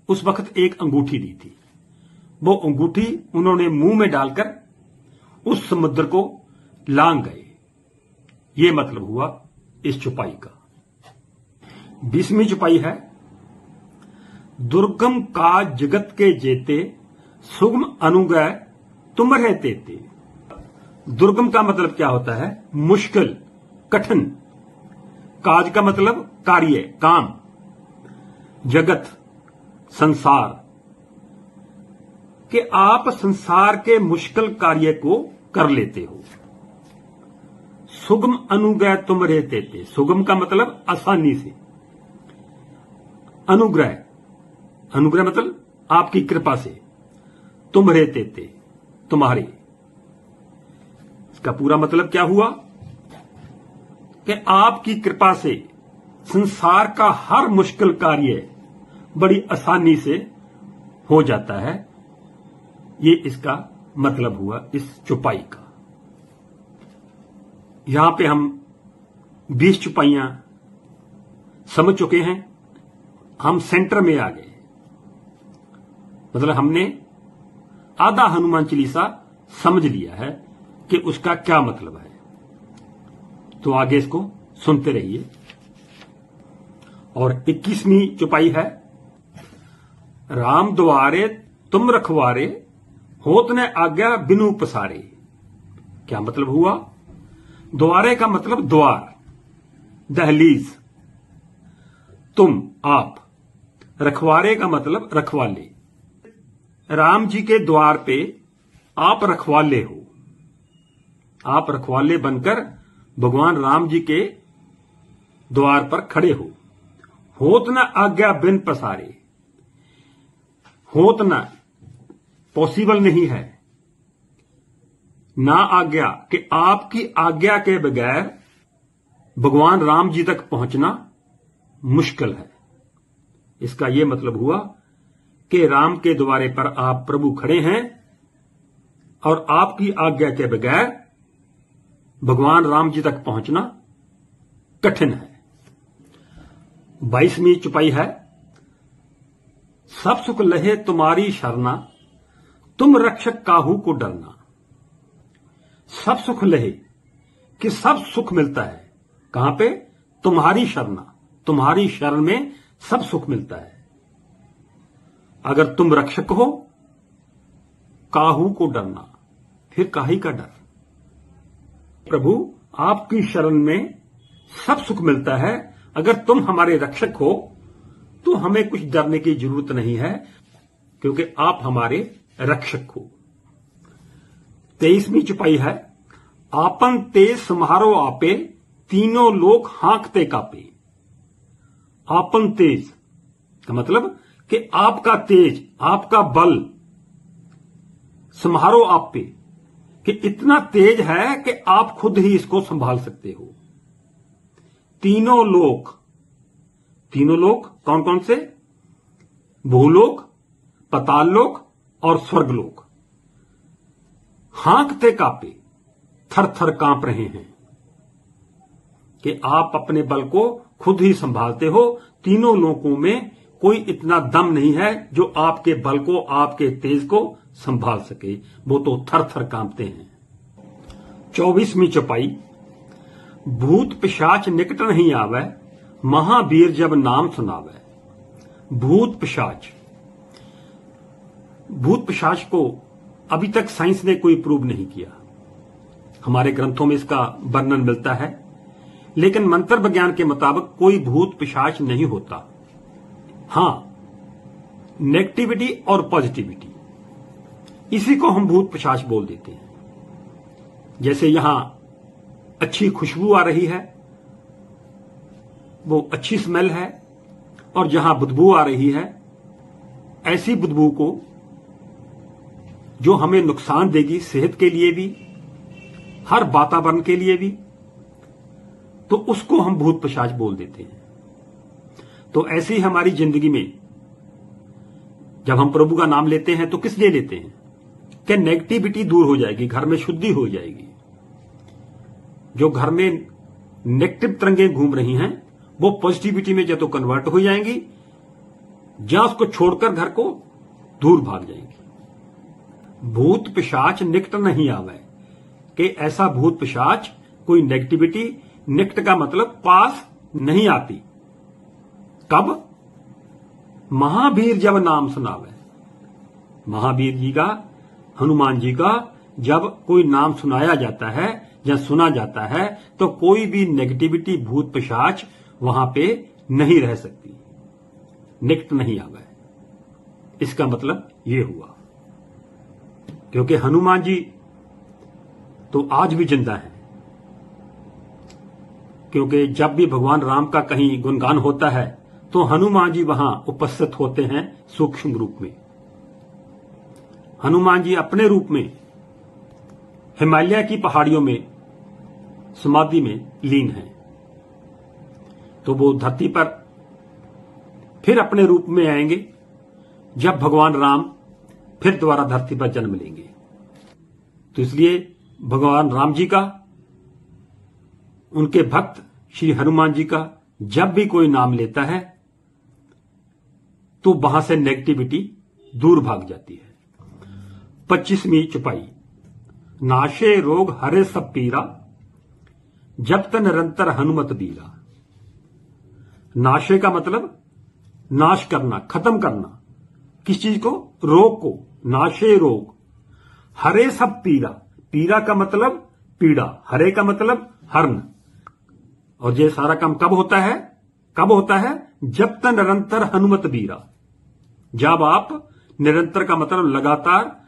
[SPEAKER 1] उस वक्त एक अंगूठी दी थी। वो अंगूठी उन्होंने मुंह में डालकर उस समुद्र को लांग गए। ये मतलब हुआ इस चौपाई का। 20वीं चौपाई है, दुर्गम का जगत के जेते, सुगम अनुग्रह तुम रहते थे। दुर्गम का मतलब क्या होता है? मुश्किल, कठिन। काज का मतलब कार्य, काम। जगत, संसार, कि आप संसार के मुश्किल कार्य को कर लेते हो। सुगम अनुग्रह तुम रहते थे। सुगम का मतलब आसानी से, अनुग्रह, अनुग्रह मतलब आपकी कृपा से। तुम रहते थे, तुम्हारे। इसका पूरा मतलब क्या हुआ कि आपकी कृपा से संसार का हर मुश्किल कार्य बड़ी आसानी से हो जाता है। ये इसका मतलब हुआ इस चौपाई का। यहां पे हम 20 चौपाइयां समझ चुके हैं। हम सेंटर में आ गए, मतलब हमने आधा हनुमान चालीसा समझ लिया है कि उसका क्या मतलब है। तो आगे इसको सुनते रहिए। और 21वीं चौपाई है, राम द्वारे तुम रखवारे, होत न आज्ञा बिनु पसारे। क्या मतलब हुआ? द्वारे का मतलब द्वार, दहलीज, तुम आप, रखवारे का मतलब रखवाले। राम जी के द्वार पे आप रखवाले हो, आप रखवाले बनकर भगवान राम जी के द्वार पर खड़े हो। होत न आज्ञा बिन पसारे, होत न पॉसिबल नहीं है, ना आज्ञा कि आपकी आज्ञा के बगैर भगवान राम जी तक पहुंचना मुश्किल है। इसका यह मतलब हुआ कि राम के द्वारे पर आप प्रभु खड़े हैं और आपकी आज्ञा के बगैर भगवान राम जी तक पहुंचना कठिन है। 22वीं चौपाई है, सब सुख लहे तुम्हारी शरणा, तुम रक्षक काहू को डरना। सब सुख लहे कि सब सुख मिलता है, कहां पे? तुम्हारी शरणा, तुम्हारी शरण में सब सुख मिलता है। अगर तुम रक्षक हो, काहू को डरना, फिर काहे का डर? प्रभु आपकी शरण में सब सुख मिलता है, अगर तुम हमारे रक्षक हो तो हमें कुछ डरने की जरूरत नहीं है, क्योंकि आप हमारे रक्षक हो। 23वीं चौपाई है, आपन तेज सम्हारो आपे, तीनों लोग हाँकते कापे। आपन तेज का मतलब कि आपका तेज, आपका बल, सम्हारो आप पे, कि इतना तेज है कि आप खुद ही इसको संभाल सकते हो। तीनों लोक, तीनों लोक कौन कौन से? भूलोक, पताल लोक और स्वर्गलोक हाँकते कापे, थर थर कांप रहे हैं कि आप अपने बल को खुद ही संभालते हो। तीनों लोकों में कोई इतना दम नहीं है जो आपके बल को, आपके तेज को संभाल सके, वो तो थर थर कांपते हैं। 24वीं चौपाई, भूत पिशाच निकट नहीं आवे, महावीर जब नाम सुनावे। भूत पिशाच, भूत पिशाच को अभी तक साइंस ने कोई प्रूव नहीं किया। हमारे ग्रंथों में इसका वर्णन मिलता है, लेकिन मंत्र विज्ञान के मुताबिक कोई भूत पिशाच नहीं होता। हां, नेगेटिविटी और पॉजिटिविटी, इसी को हम भूत पिशाच बोल देते हैं। जैसे यहां अच्छी खुशबू आ रही है, वो अच्छी स्मेल है, और जहां बदबू आ रही है, ऐसी बदबू को जो हमें नुकसान देगी, सेहत के लिए भी, हर वातावरण के लिए भी, तो उसको हम भूत पिशाच बोल देते हैं। तो ऐसे ही हमारी जिंदगी में जब हम प्रभु का नाम लेते हैं तो किस लिए लेते हैं? कि नेगेटिविटी दूर हो जाएगी, घर में शुद्धि हो जाएगी। जो घर में नेगेटिव तरंगें घूम रही हैं वो पॉजिटिविटी में या तो कन्वर्ट हो जाएंगी, या उसको छोड़कर घर को दूर भाग जाएंगी। भूत पिशाच निकट नहीं आवे, कि ऐसा भूत पिशाच, कोई नेगेटिविटी, निकट का मतलब पास नहीं आती। कब? महावीर जब नाम सुनावे। महावीर जी का, हनुमान जी का जब कोई नाम सुनाया जाता है या सुना जाता है तो कोई भी नेगेटिविटी, भूत पिशाच वहां पे नहीं रह सकती, निकट नहीं आवे। इसका मतलब यह हुआ, क्योंकि हनुमान जी तो आज भी जिंदा हैं। क्योंकि जब भी भगवान राम का कहीं गुणगान होता है तो हनुमान जी वहां उपस्थित होते हैं सूक्ष्म रूप में। हनुमान जी अपने रूप में हिमालय की पहाड़ियों में समाधि में लीन हैं, तो वो धरती पर फिर अपने रूप में आएंगे जब भगवान राम फिर दोबारा धरती पर जन्म लेंगे। तो इसलिए भगवान राम जी का, उनके भक्त श्री हनुमान जी का जब भी कोई नाम लेता है तो वहां से नेगेटिविटी दूर भाग जाती है। 25वीं चौपाई, नाशे रोग हरे सब पीरा, जब तक निरंतर हनुमत बीरा। नाशे का मतलब नाश करना, खत्म करना। किस चीज को? रोग को। नाशे रोग, हरे सब पीरा। पीरा का मतलब पीड़ा, हरे का मतलब हरण। और ये सारा काम कब होता है? कब होता है? जब तक निरंतर हनुमत बीरा। जब आप निरंतर का मतलब लगातार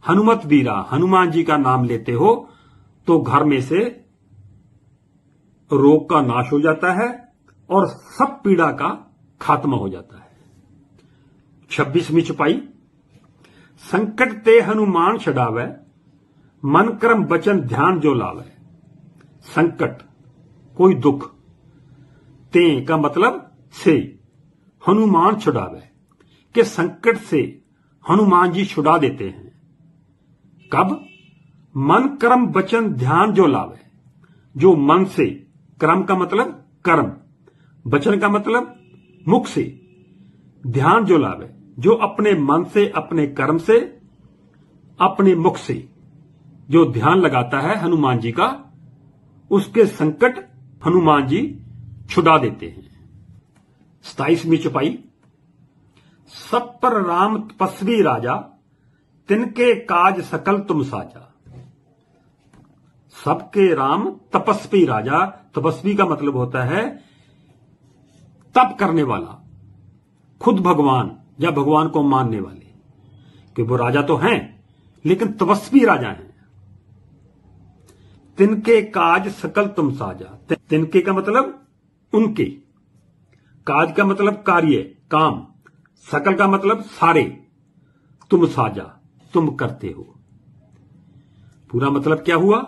[SPEAKER 1] हनुमत बीरा, हनुमान जी का नाम लेते हो, तो घर में से रोग का नाश हो जाता है और सब पीड़ा का खात्मा हो जाता है। 26वीं चौपाई, संकट ते हनुमान छड़ावे, मन कर्म वचन ध्यान जो लावे। संकट, कोई दुख, ते का मतलब से, हनुमान छुड़ावे, के संकट से हनुमान जी छुड़ा देते हैं। कब? मन कर्म वचन ध्यान जो लावे, जो मन से, कर्म का मतलब कर्म, वचन का मतलब मुख से, ध्यान जो लावे, जो अपने मन से, अपने कर्म से, अपने मुख से जो ध्यान लगाता है हनुमान जी का, उसके संकट हनुमान जी छुड़ा देते हैं। 27वीं चौपाई, सब पर राम तपस्वी राजा, तिनके काज सकल तुम साजा। सबके राम तपस्वी राजा। तपस्वी का मतलब होता है तप करने वाला, खुद भगवान या भगवान को मानने वाले। कि वो राजा तो हैं लेकिन तपस्वी राजा हैं। तिनके काज सकल तुम साजा। तिनके का मतलब उनके, काज का मतलब कार्य, काम, सकल का मतलब सारे, तुम साजा, तुम करते हो। पूरा मतलब क्या हुआ?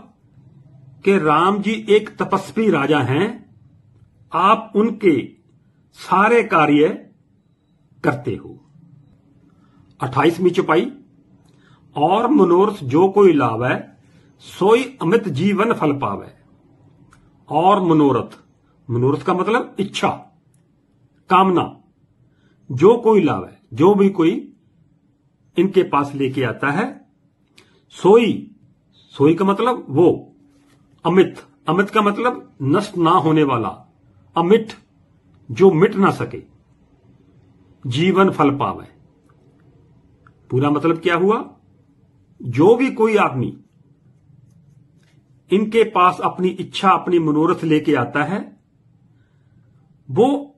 [SPEAKER 1] कि राम जी एक तपस्वी राजा हैं, आप उनके सारे कार्य करते हो। 28वीं चौपाई, और मनोरथ जो कोई लावे, सोई अमित जीवन फल पावे। और मनोरथ, मनोरथ का मतलब इच्छा, कामना, जो कोई लावे, जो भी कोई इनके पास लेके आता है, सोई, सोई का मतलब वो, अमित, अमित का मतलब नष्ट ना होने वाला, अमिट, जो मिट ना सके, जीवन फल पावे। पूरा मतलब क्या हुआ? जो भी कोई आदमी इनके पास अपनी इच्छा, अपनी मनोरथ लेके आता है, वो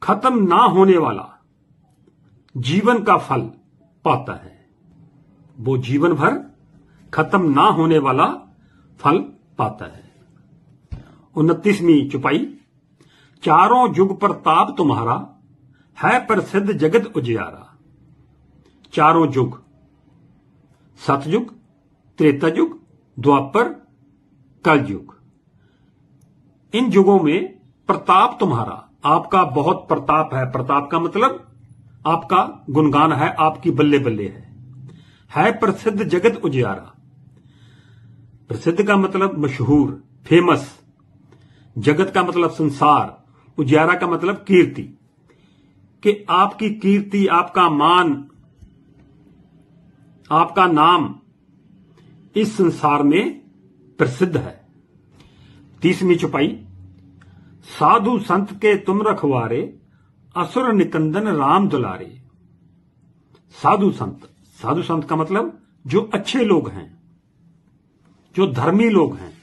[SPEAKER 1] खत्म ना होने वाला जीवन का फल पाता है। वो जीवन भर खत्म ना होने वाला फल पाता है। 29वीं चौपाई, चारों युग प्रताप तुम्हारा, है प्रसिद्ध जगत उजियारा। चारों युग, सतयुग, त्रेता युग, द्वापर, कलयुग, इन युगों में प्रताप तुम्हारा, आपका बहुत प्रताप है। प्रताप का मतलब आपका गुणगान है, आपकी बल्ले बल्ले है प्रसिद्ध जगत उजियारा। प्रसिद्ध का मतलब मशहूर, फेमस, जगत का मतलब संसार, उजियारा का मतलब कीर्ति, कि आपकी कीर्ति, आपका मान, आपका नाम इस संसार में प्रसिद्ध है। 30वीं चौपाई, साधु संत के तुम रखवारे, असुर निकंदन राम दुलारे। साधु संत, साधु संत का मतलब जो अच्छे लोग हैं, जो धर्मी लोग हैं,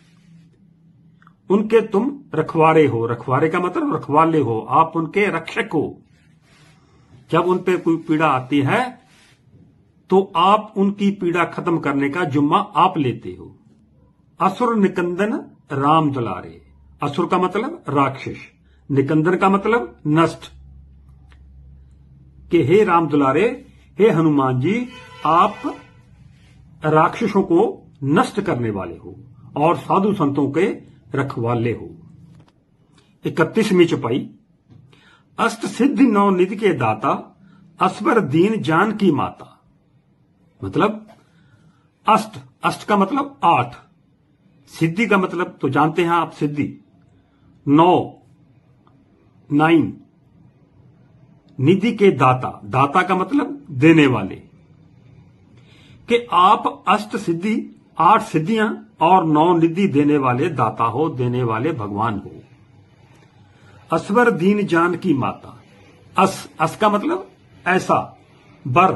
[SPEAKER 1] उनके तुम रखवारे हो। रखवारे का मतलब रखवाले हो, आप उनके रक्षक हो। जब उन पे कोई पीड़ा आती है तो आप उनकी पीड़ा खत्म करने का जुम्मा आप लेते हो। असुर निकंदन राम दुलारे। असुर का मतलब राक्षस, निकंदन का मतलब नष्ट। कि हे राम दुलारे, हे हनुमान जी, आप राक्षसों को नष्ट करने वाले हो और साधु संतों के रखवाले हो। 31वीं चौपाई, अष्ट सिद्धि नौ निधि के दाता, असवर दीन जान की माता। मतलब अष्ट, अष्ट का मतलब 8, सिद्धि का मतलब तो जानते हैं आप, सिद्धि 9, निधि के दाता, दाता का मतलब देने वाले, कि आप अष्ट सिद्धि, 8 सिद्धियां और 9 निधि देने वाले दाता हो, देने वाले भगवान हो। असवर दीन जान की माता, अस का मतलब ऐसा, बर,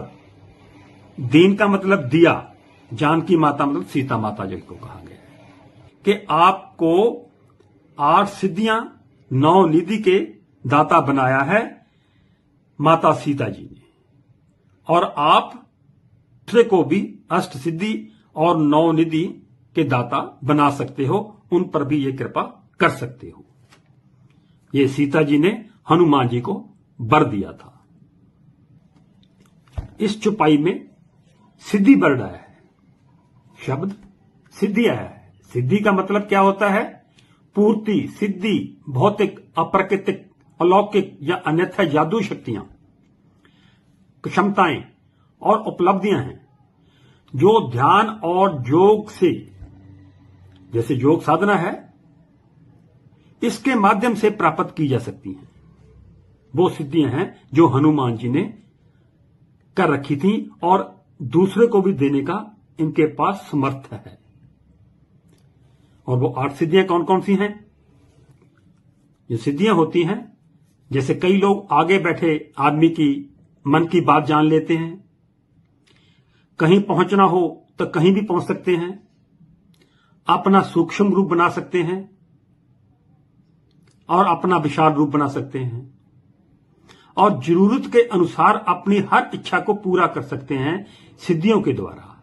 [SPEAKER 1] दीन का मतलब दिया, जान की माता मतलब सीता माता जिनको कहा गया है, कि आपको 8 सिद्धियां 9 निधि के दाता बनाया है माता सीता जी ने, और आप दूसरे को भी अष्ट सिद्धि और 9 निधि के दाता बना सकते हो, उन पर भी ये कृपा कर सकते हो। ये सीता जी ने हनुमान जी को वर दिया था। इस चौपाई में सिद्धि वर्ड आया है, शब्द सिद्धि आया है। सिद्धि का मतलब क्या होता है? पूर्ति, सिद्धि, भौतिक, अप्राकृतिक, अलौकिक या अन्यथा जादू शक्तियां, क्षमताएं और उपलब्धियां हैं जो ध्यान और योग से, जैसे योग साधना है, इसके माध्यम से प्राप्त की जा सकती हैं। वो सिद्धियां हैं जो हनुमान जी ने कर रखी थी और दूसरे को भी देने का इनके पास समर्थ है। और वो 8 सिद्धियां कौन कौन सी हैं? ये सिद्धियां होती हैं, जैसे कई लोग आगे बैठे आदमी की मन की बात जान लेते हैं, कहीं पहुंचना हो तो कहीं भी पहुंच सकते हैं, अपना सूक्ष्म रूप बना सकते हैं और अपना विशाल रूप बना सकते हैं, और जरूरत के अनुसार अपनी हर इच्छा को पूरा कर सकते हैं सिद्धियों के द्वारा।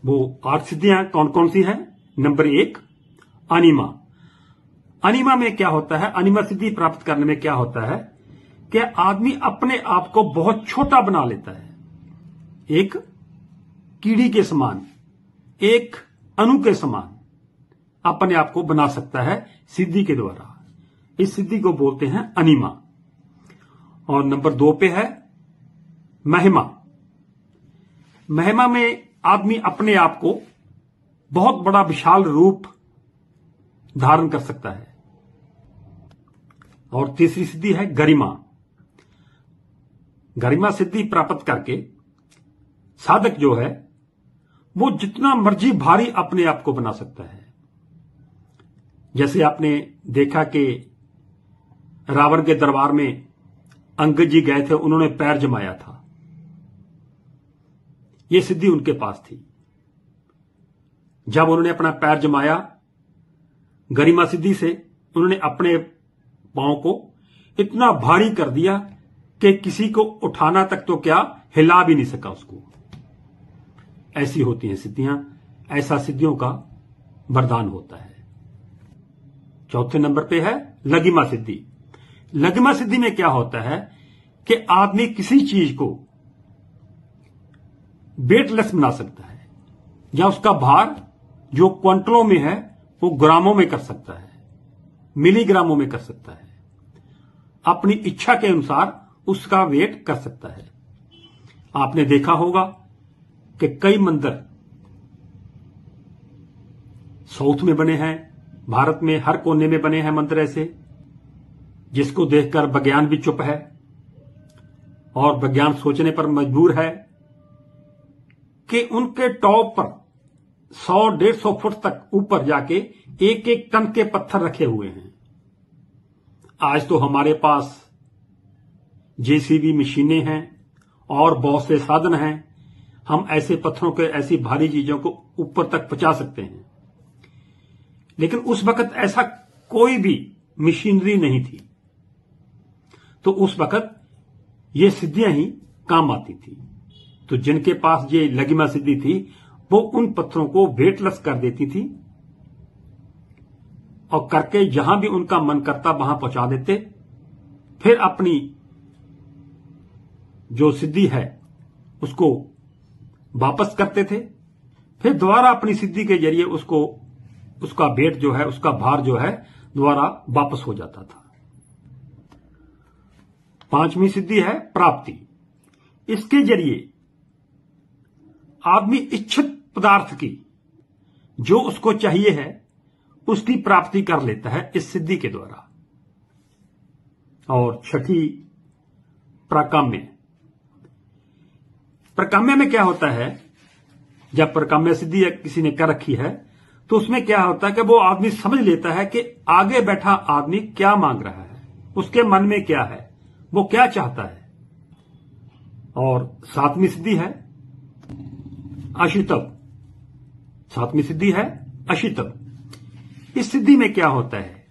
[SPEAKER 1] वो 8 सिद्धियां कौन कौन सी हैं? नंबर 1, अनिमा। अनिमा में क्या होता है? अनिमा सिद्धि प्राप्त करने में क्या होता है कि आदमी अपने आप को बहुत छोटा बना लेता है, एक कीड़ी के समान, एक अणु के समान अपने आप को बना सकता है सिद्धि के द्वारा। इस सिद्धि को बोलते हैं अनिमा। और नंबर 2 पे है महिमा। महिमा में आदमी अपने आप को बहुत बड़ा विशाल रूप धारण कर सकता है। और तीसरी सिद्धि है गरिमा। गरिमा सिद्धि प्राप्त करके साधक जो है वो जितना मर्जी भारी अपने आप को बना सकता है। जैसे आपने देखा कि रावण के दरबार में अंगद जी गए थे, उन्होंने पैर जमाया था, यह सिद्धि उनके पास थी। जब उन्होंने अपना पैर जमाया गरिमा सिद्धि से, उन्होंने अपने पांव को इतना भारी कर दिया कि किसी को उठाना तक तो क्या, हिला भी नहीं सका उसको। ऐसी होती हैं सिद्धियां, ऐसा सिद्धियों का वरदान होता है। चौथे नंबर पे है लघिमा सिद्धि। लघिमा सिद्धि में क्या होता है कि आदमी किसी चीज को वेटलेस बना सकता है, या उसका भार जो क्विंटलों में है वो ग्रामों में कर सकता है, मिलीग्रामों में कर सकता है, अपनी इच्छा के अनुसार उसका वेट कर सकता है। आपने देखा होगा कि कई मंदिर साउथ में बने हैं, भारत में हर कोने में बने हैं मंदिर ऐसे, जिसको देखकर विज्ञान भी चुप है और विज्ञान सोचने पर मजबूर है कि उनके टॉप पर 100-150 फुट तक ऊपर जाके एक एक टन के पत्थर रखे हुए हैं। आज तो हमारे पास जेसीबी मशीनें हैं और बहुत से साधन हैं, हम ऐसे पत्थरों के, ऐसी भारी चीजों को ऊपर तक पहुंचा सकते हैं। लेकिन उस वक्त ऐसा कोई भी मशीनरी नहीं थी, तो उस वक्त ये सिद्धियां ही काम आती थी। तो जिनके पास ये लघिमा सिद्धि थी वो उन पत्थरों को वेटलेस कर देती थी और करके जहां भी उनका मन करता वहां पहुंचा देते। फिर अपनी जो सिद्धि है उसको वापस करते थे, फिर दोबारा अपनी सिद्धि के जरिए उसको, उसका वेट जो है, उसका भार जो है दोबारा वापस हो जाता था। 5वीं सिद्धि है प्राप्ति। इसके जरिए आदमी इच्छित पदार्थ की, जो उसको चाहिए है, उसकी प्राप्ति कर लेता है इस सिद्धि के द्वारा। और 6ठी प्राकाम्य। प्राकाम्य में क्या होता है, जब प्राकाम्य सिद्धि किसी ने कर रखी है तो उसमें क्या होता है कि वो आदमी समझ लेता है कि आगे बैठा आदमी क्या मांग रहा है, उसके मन में क्या है, वो क्या चाहता है। और सातवीं सिद्धि है अशितव। सातवीं सिद्धि है अशितव। इस सिद्धि में क्या होता है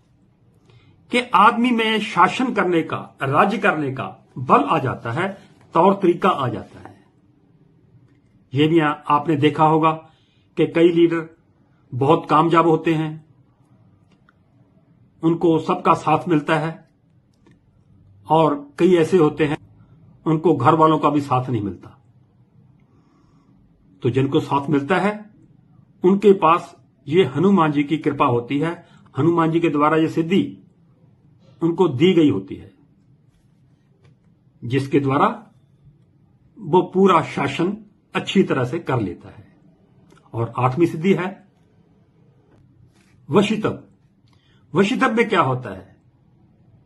[SPEAKER 1] कि आदमी में शासन करने का, राज्य करने का बल आ जाता है, तौर तरीका आ जाता है। यह भी आपने देखा होगा कि कई लीडर बहुत कामयाब होते हैं, उनको सबका साथ मिलता है, और कई ऐसे होते हैं उनको घर वालों का भी साथ नहीं मिलता। तो जिनको साथ मिलता है उनके पास ये हनुमान जी की कृपा होती है, हनुमान जी के द्वारा ये सिद्धि उनको दी गई होती है, जिसके द्वारा वो पूरा शासन अच्छी तरह से कर लेता है। और आठवीं सिद्धि है वशितव। वशितव में क्या होता है,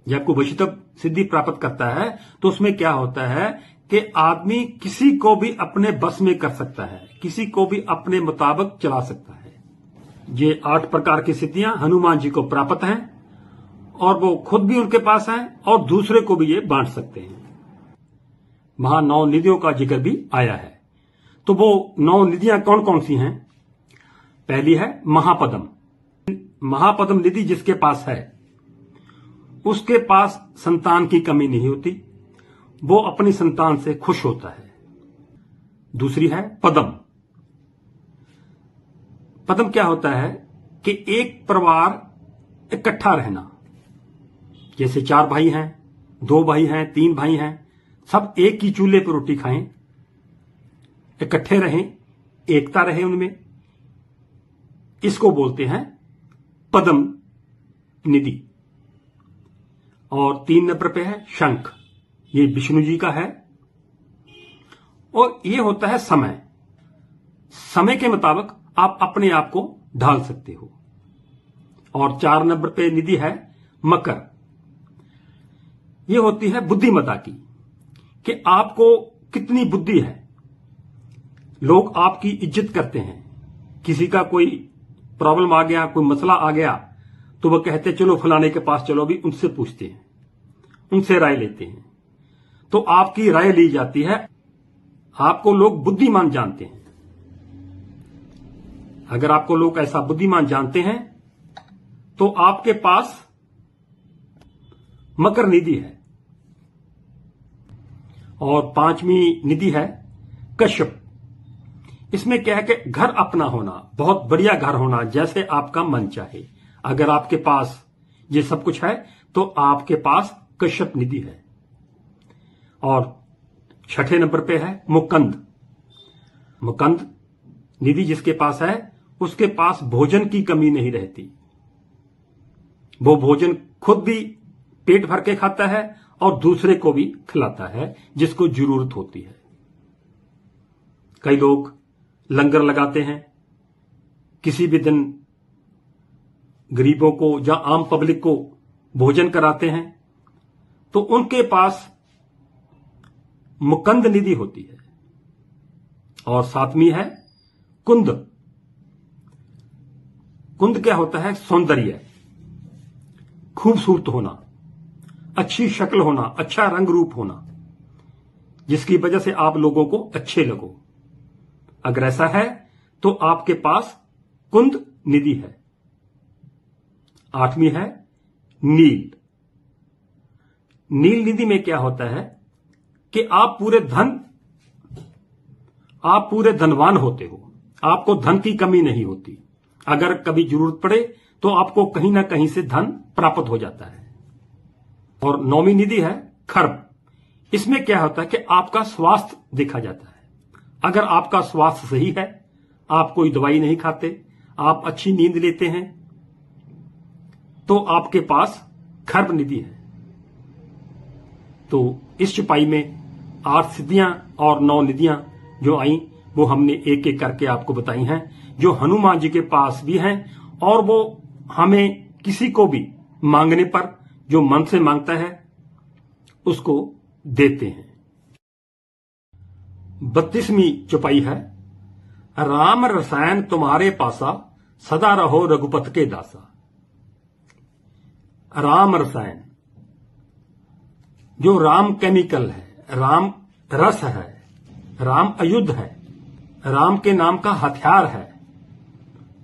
[SPEAKER 1] जब कोई वशितव सिद्धि प्राप्त करता है तो उसमें क्या होता है कि आदमी किसी को भी अपने बस में कर सकता है, किसी को भी अपने मुताबिक चला सकता है। ये 8 प्रकार की सिद्धियां हनुमान जी को प्राप्त हैं और वो खुद भी उनके पास हैं और दूसरे को भी ये बांट सकते हैं। वहां 9 निधियों का जिक्र भी आया है। तो वो 9 निधियां कौन कौन सी हैं? पहली है महापद्म। महापद्म निधि जिसके पास है उसके पास संतान की कमी नहीं होती, वो अपनी संतान से खुश होता है। दूसरी है पद्म। पद्म क्या होता है कि एक परिवार इकट्ठा रहना, जैसे 4 भाई हैं, 2 भाई हैं, 3 भाई हैं, सब एक ही चूल्हे पर रोटी खाएं, इकट्ठे रहें, एकता रहे उनमें, इसको बोलते हैं पद्म निधि। और 3 नंबर पे है शंख, ये विष्णु जी का है। और ये होता है समय। समय के मुताबिक आप अपने आप को ढाल सकते हो। और 4 नंबर पे निधि है मकर। ये होती है बुद्धिमत्ता की, कि आपको कितनी बुद्धि है। लोग आपकी इज्जत करते हैं। किसी का कोई प्रॉब्लम आ गया, कोई मसला आ गया, तो वह कहते चलो फलाने के पास चलो, भी उनसे पूछते हैं, उनसे राय लेते हैं। तो आपकी राय ली जाती है, आपको लोग बुद्धिमान जानते हैं। अगर आपको लोग ऐसा बुद्धिमान जानते हैं तो आपके पास मकर निधि है। और 5वीं निधि है कश्यप। इसमें क्या है कि घर अपना होना, बहुत बढ़िया घर होना, जैसे आपका मन चाहे। अगर आपके पास ये सब कुछ है तो आपके पास कश्यप निधि है। और 6ठे नंबर पे है मुकंद। मुकंद निधि जिसके पास है उसके पास भोजन की कमी नहीं रहती। वो भोजन खुद भी पेट भर के खाता है और दूसरे को भी खिलाता है जिसको जरूरत होती है। कई लोग लंगर लगाते हैं, किसी भी दिन गरीबों को या आम पब्लिक को भोजन कराते हैं, तो उनके पास मुकंद निधि होती है। और 7वीं है कुंद। कुंद क्या होता है? सौंदर्य, खूबसूरत होना, अच्छी शक्ल होना, अच्छा रंग रूप होना, जिसकी वजह से आप लोगों को अच्छे लगो। अगर ऐसा है तो आपके पास कुंद निधि है। 8वीं है नील। नील निधि में क्या होता है कि आप पूरे धनवान होते हो, आपको धन की कमी नहीं होती। अगर कभी जरूरत पड़े तो आपको कहीं ना कहीं से धन प्राप्त हो जाता है। और 9वीं निधि है खर्ब। इसमें क्या होता है कि आपका स्वास्थ्य देखा जाता है। अगर आपका स्वास्थ्य सही है, आप कोई दवाई नहीं खाते, आप अच्छी नींद लेते हैं, तो आपके पास खर्ब निधि है। तो इस छुपाई में 8 सिद्धियां और 9 निधियां जो आई वो हमने एक एक करके आपको बताई हैं, जो हनुमान जी के पास भी हैं। और वो हमें किसी को भी मांगने पर जो मन से मांगता है उसको देते हैं। 32वीं चौपाई है, राम रसायन तुम्हारे पासा, सदा रहो रघुपत के दासा। राम रसायन, जो राम केमिकल है, राम रस है, राम अयुद्ध है, राम के नाम का हथियार है,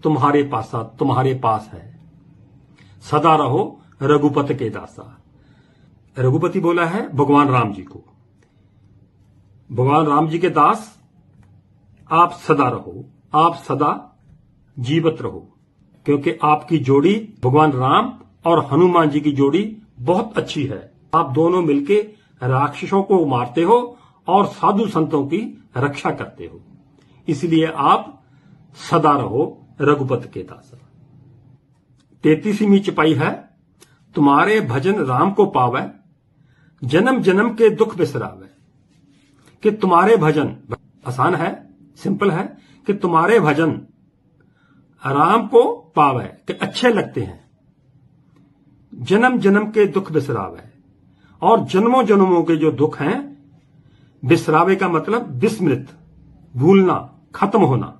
[SPEAKER 1] तुम्हारे पासा, तुम्हारे पास है, सदा रहो रघुपत के दासा। रघुपति बोला है भगवान राम जी को, भगवान राम जी के दास आप सदा रहो, आप सदा जीवित रहो, क्योंकि आपकी जोड़ी भगवान राम और हनुमान जी की जोड़ी बहुत अच्छी है। आप दोनों मिलके राक्षसों को मारते हो और साधु संतों की रक्षा करते हो, इसलिए आप सदा रहो रघुपत के दासा। 33वीं चौपाई है, तुम्हारे भजन राम को पावे, जन्म जन्म के दुख बिसरावे। कि तुम्हारे भजन, आसान है, सिंपल है, कि तुम्हारे भजन राम को पावे, कि अच्छे लगते हैं, जन्म जन्म के दुख बिसरावे, और जन्मों जन्मों के जो दुख हैं, बिसरावे का मतलब विस्मृत, भूलना, खत्म होना,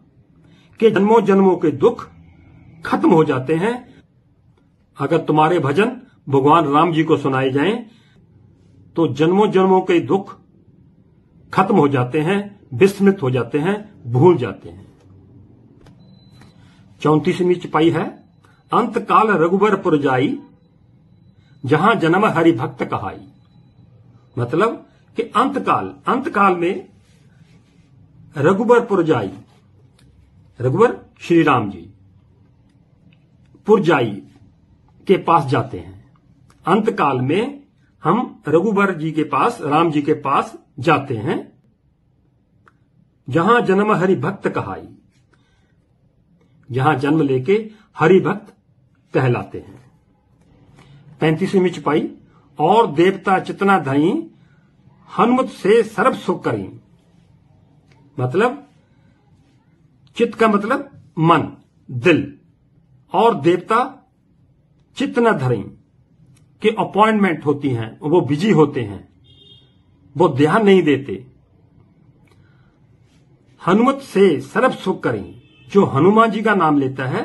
[SPEAKER 1] कि जन्मों जन्मों के दुख खत्म हो जाते हैं अगर तुम्हारे भजन भगवान राम जी को सुनाए जाएं, तो जन्मों जन्मों के दुख खत्म हो जाते हैं, विस्मृत हो जाते हैं, भूल जाते हैं। 34वीं चौपाई है, अंत काल रघुबर पुर जाई, जहां जन्म हरि भक्त कहाई। मतलब कि अंत काल में रघुबर पुर जाई, रघुबर श्री राम जी, पुर जाई के पास जाते हैं। अंत काल में हम रघुबर जी के पास, राम जी के पास जाते हैं, जहां जन्म हरि भक्त कहाई, जहां जन्म लेके हरि भक्त कहलाते हैं। 35वीं चौपाई, और देवता चितना धई, हनुमत से सर्व सुख करी। मतलब चित्त का मतलब मन, दिल, और देवता चित्त न धरें, कि अपॉइंटमेंट होती हैं, वो बिजी होते हैं, वो ध्यान नहीं देते। हनुमत से सर्व सुख करें, जो हनुमान जी का नाम लेता है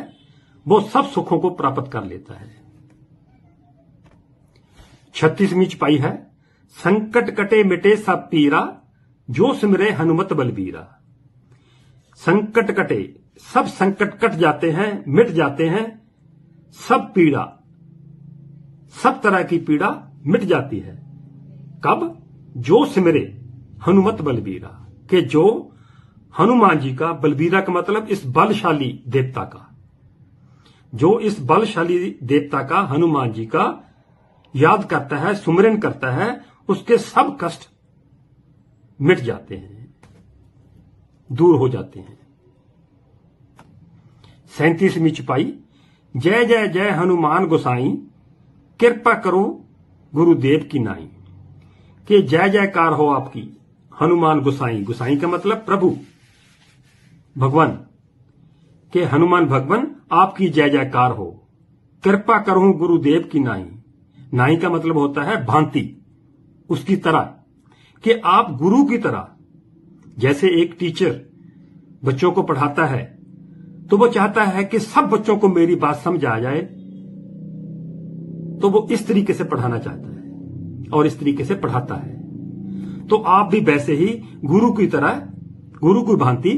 [SPEAKER 1] वो सब सुखों को प्राप्त कर लेता है। 36वीं चौपाई है, संकट कटे मिटे सब पीरा, जो सिमरे हनुमत बलबीरा। संकट कटे, सब संकट कट जाते हैं, मिट जाते हैं, सब पीड़ा, सब तरह की पीड़ा मिट जाती है। कब? जो सिमरे हनुमत बलबीरा, के जो हनुमान जी का, बलबीरा का मतलब इस बलशाली देवता का, जो इस बलशाली देवता का, हनुमान जी का याद करता है, सुमिरन करता है, उसके सब कष्ट मिट जाते हैं, दूर हो जाते हैं। 37वीं चौपाई, जय जय जय हनुमान गोसाई, कृपा करो गुरुदेव की नाई। कि जय जयकार हो आपकी हनुमान गोसाई, गोसाई का मतलब प्रभु, भगवान, के हनुमान भगवान आपकी जय जयकार हो। कृपा करूं गुरुदेव की नाई, नाई का मतलब होता है भांति, उसकी तरह, कि आप गुरु की तरह, जैसे एक टीचर बच्चों को पढ़ाता है तो वो चाहता है कि सब बच्चों को मेरी बात समझ आ जाए, तो वो इस तरीके से पढ़ाना चाहता है और इस तरीके से पढ़ाता है। तो आप भी वैसे ही गुरु की तरह, गुरु की भांति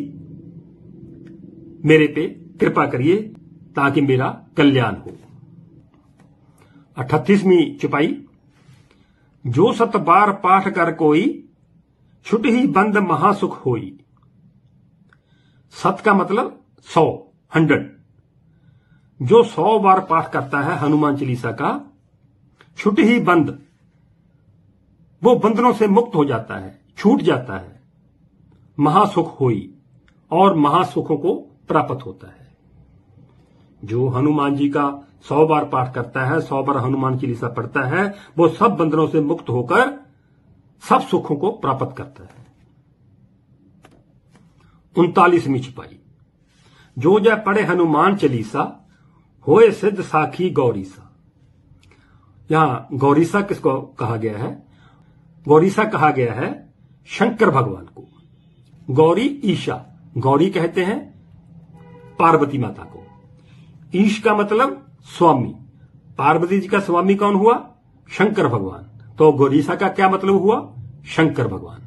[SPEAKER 1] मेरे पे कृपा करिए ताकि मेरा कल्याण हो। 38वीं चौपाई, जो सत बार पाठ कर कोई, छुट ही बंद महासुख होई। सत का मतलब 100, जो 100 बार पाठ करता है हनुमान चालीसा का, छुट ही बंद, वो बंधनों से मुक्त हो जाता है, छूट जाता है, महासुख होई, और महासुखों को प्राप्त होता है। जो हनुमान जी का 100 बार पाठ करता है, 100 बार हनुमान चालीसा पढ़ता है, वो सब बंधनों से मुक्त होकर सब सुखों को प्राप्त करता है। 39वीं चौपाई, जो जय पढ़े हनुमान चालीसा, होए सिद्ध साखी गौरीसा। यहां गौरीसा किसको कहा गया है? गौरीसा कहा गया है शंकर भगवान को। गौरी ईशा, गौरी कहते हैं पार्वती माता को। ईश का मतलब स्वामी, पार्वती जी का स्वामी कौन हुआ? शंकर भगवान। तो गौरीसा का क्या मतलब हुआ? शंकर भगवान।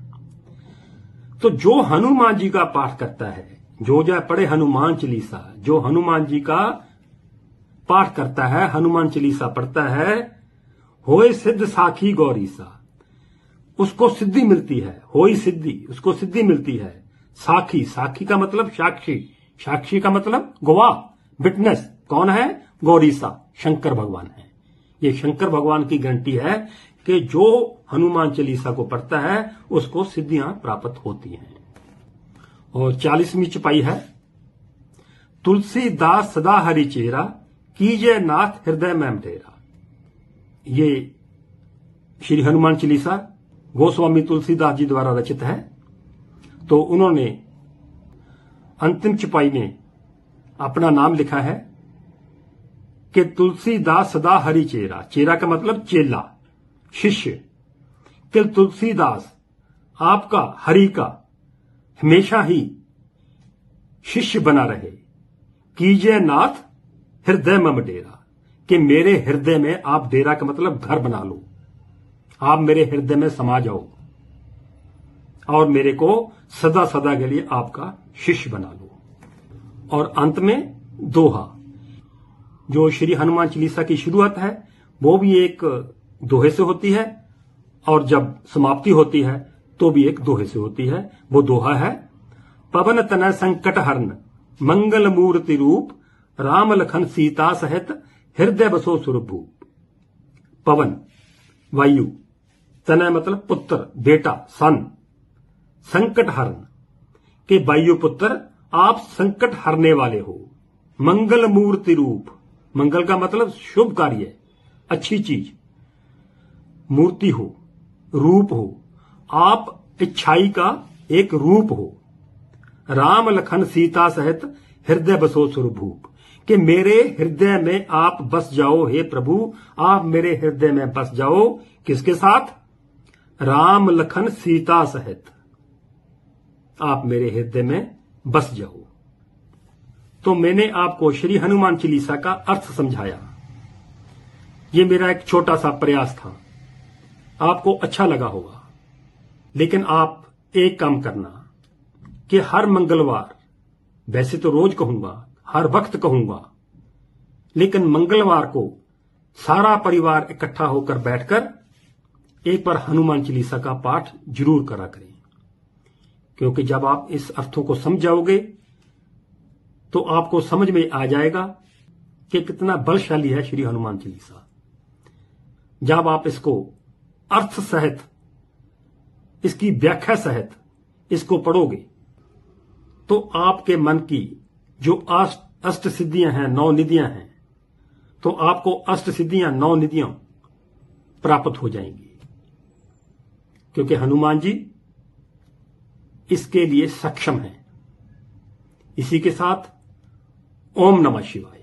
[SPEAKER 1] तो जो हनुमान जी का पाठ करता है, जो जाए पढ़े हनुमान चालीसा, जो हनुमान जी का पाठ करता है, हनुमान चालीसा पढ़ता है, होए सिद्ध साखी गौरीसा, उसको सिद्धि मिलती है। होई सिद्धि, उसको सिद्धि मिलती है। साखी, साखी का मतलब साक्षी, साक्षी का मतलब गवाह, विटनेस। कौन है? गौरीसा, शंकर भगवान है। ये शंकर भगवान की गारंटी है कि जो हनुमान चालीसा को पढ़ता है उसको सिद्धियां प्राप्त होती हैं। और 40वीं चौपाई है, तुलसीदास सदा हरि चेरा, कीजय नाथ हृदय में डेरा। ये श्री हनुमान चालीसा गोस्वामी तुलसीदास जी द्वारा रचित है। तो उन्होंने अंतिम चौपाई में अपना नाम लिखा है कि तुलसीदास सदा हरि चेरा। चेरा का मतलब चेला, शिष्य। कि तुलसीदास आपका, हरि का हमेशा ही शिष्य बना रहे। कीजय नाथ हृदय मम डेरा, कि मेरे हृदय में आप, डेरा का मतलब घर बना लो, आप मेरे हृदय में समा जाओ और मेरे को सदा सदा के लिए आपका शिष्य बना लो। और अंत में दोहा, जो श्री हनुमान चालीसा की शुरुआत है वो भी एक दोहे से होती है और जब समाप्ति होती है तो भी एक दोहे से होती है। वो दोहा है, पवन तनय संकट हरण मंगल मूर्ति रूप, राम लखन सीता सहित हृदय बसो सुरभूप। पवन वायु, तनय मतलब पुत्र, बेटा, सन, संकट हरण के वायु पुत्र आप संकट हरने वाले हो। मंगल मूर्ति रूप, मंगल का मतलब शुभ कार्य, अच्छी चीज, मूर्ति हो, रूप हो, आप इच्छाई का एक रूप हो। राम लखन सीता सहित हृदय बसो सुरभूप, कि मेरे हृदय में आप बस जाओ। हे प्रभु, आप मेरे हृदय में बस जाओ। किसके साथ? राम लखन सीता सहित आप मेरे हृदय में बस जाओ। तो मैंने आपको श्री हनुमान चालीसा का अर्थ समझाया। ये मेरा एक छोटा सा प्रयास था, आपको अच्छा लगा होगा। लेकिन आप एक काम करना कि हर मंगलवार, वैसे तो रोज कहूंगा, हर वक्त कहूंगा, लेकिन मंगलवार को सारा परिवार इकट्ठा होकर बैठकर एक बार हनुमान चालीसा का पाठ जरूर करा करें। क्योंकि जब आप इस अर्थों को समझ जाओगे तो आपको समझ में आ जाएगा कि कितना बलशाली है श्री हनुमान चालीसा। जब आप इसको अर्थ सहित, इसकी व्याख्या सहित इसको पढ़ोगे तो आपके मन की जो अष्ट सिद्धियां हैं, 9 निधियां हैं, तो आपको अष्ट सिद्धियां, 9 निधियां प्राप्त हो जाएंगी। क्योंकि हनुमान जी इसके लिए सक्षम हैं। इसी के साथ ओम नमः शिवाय।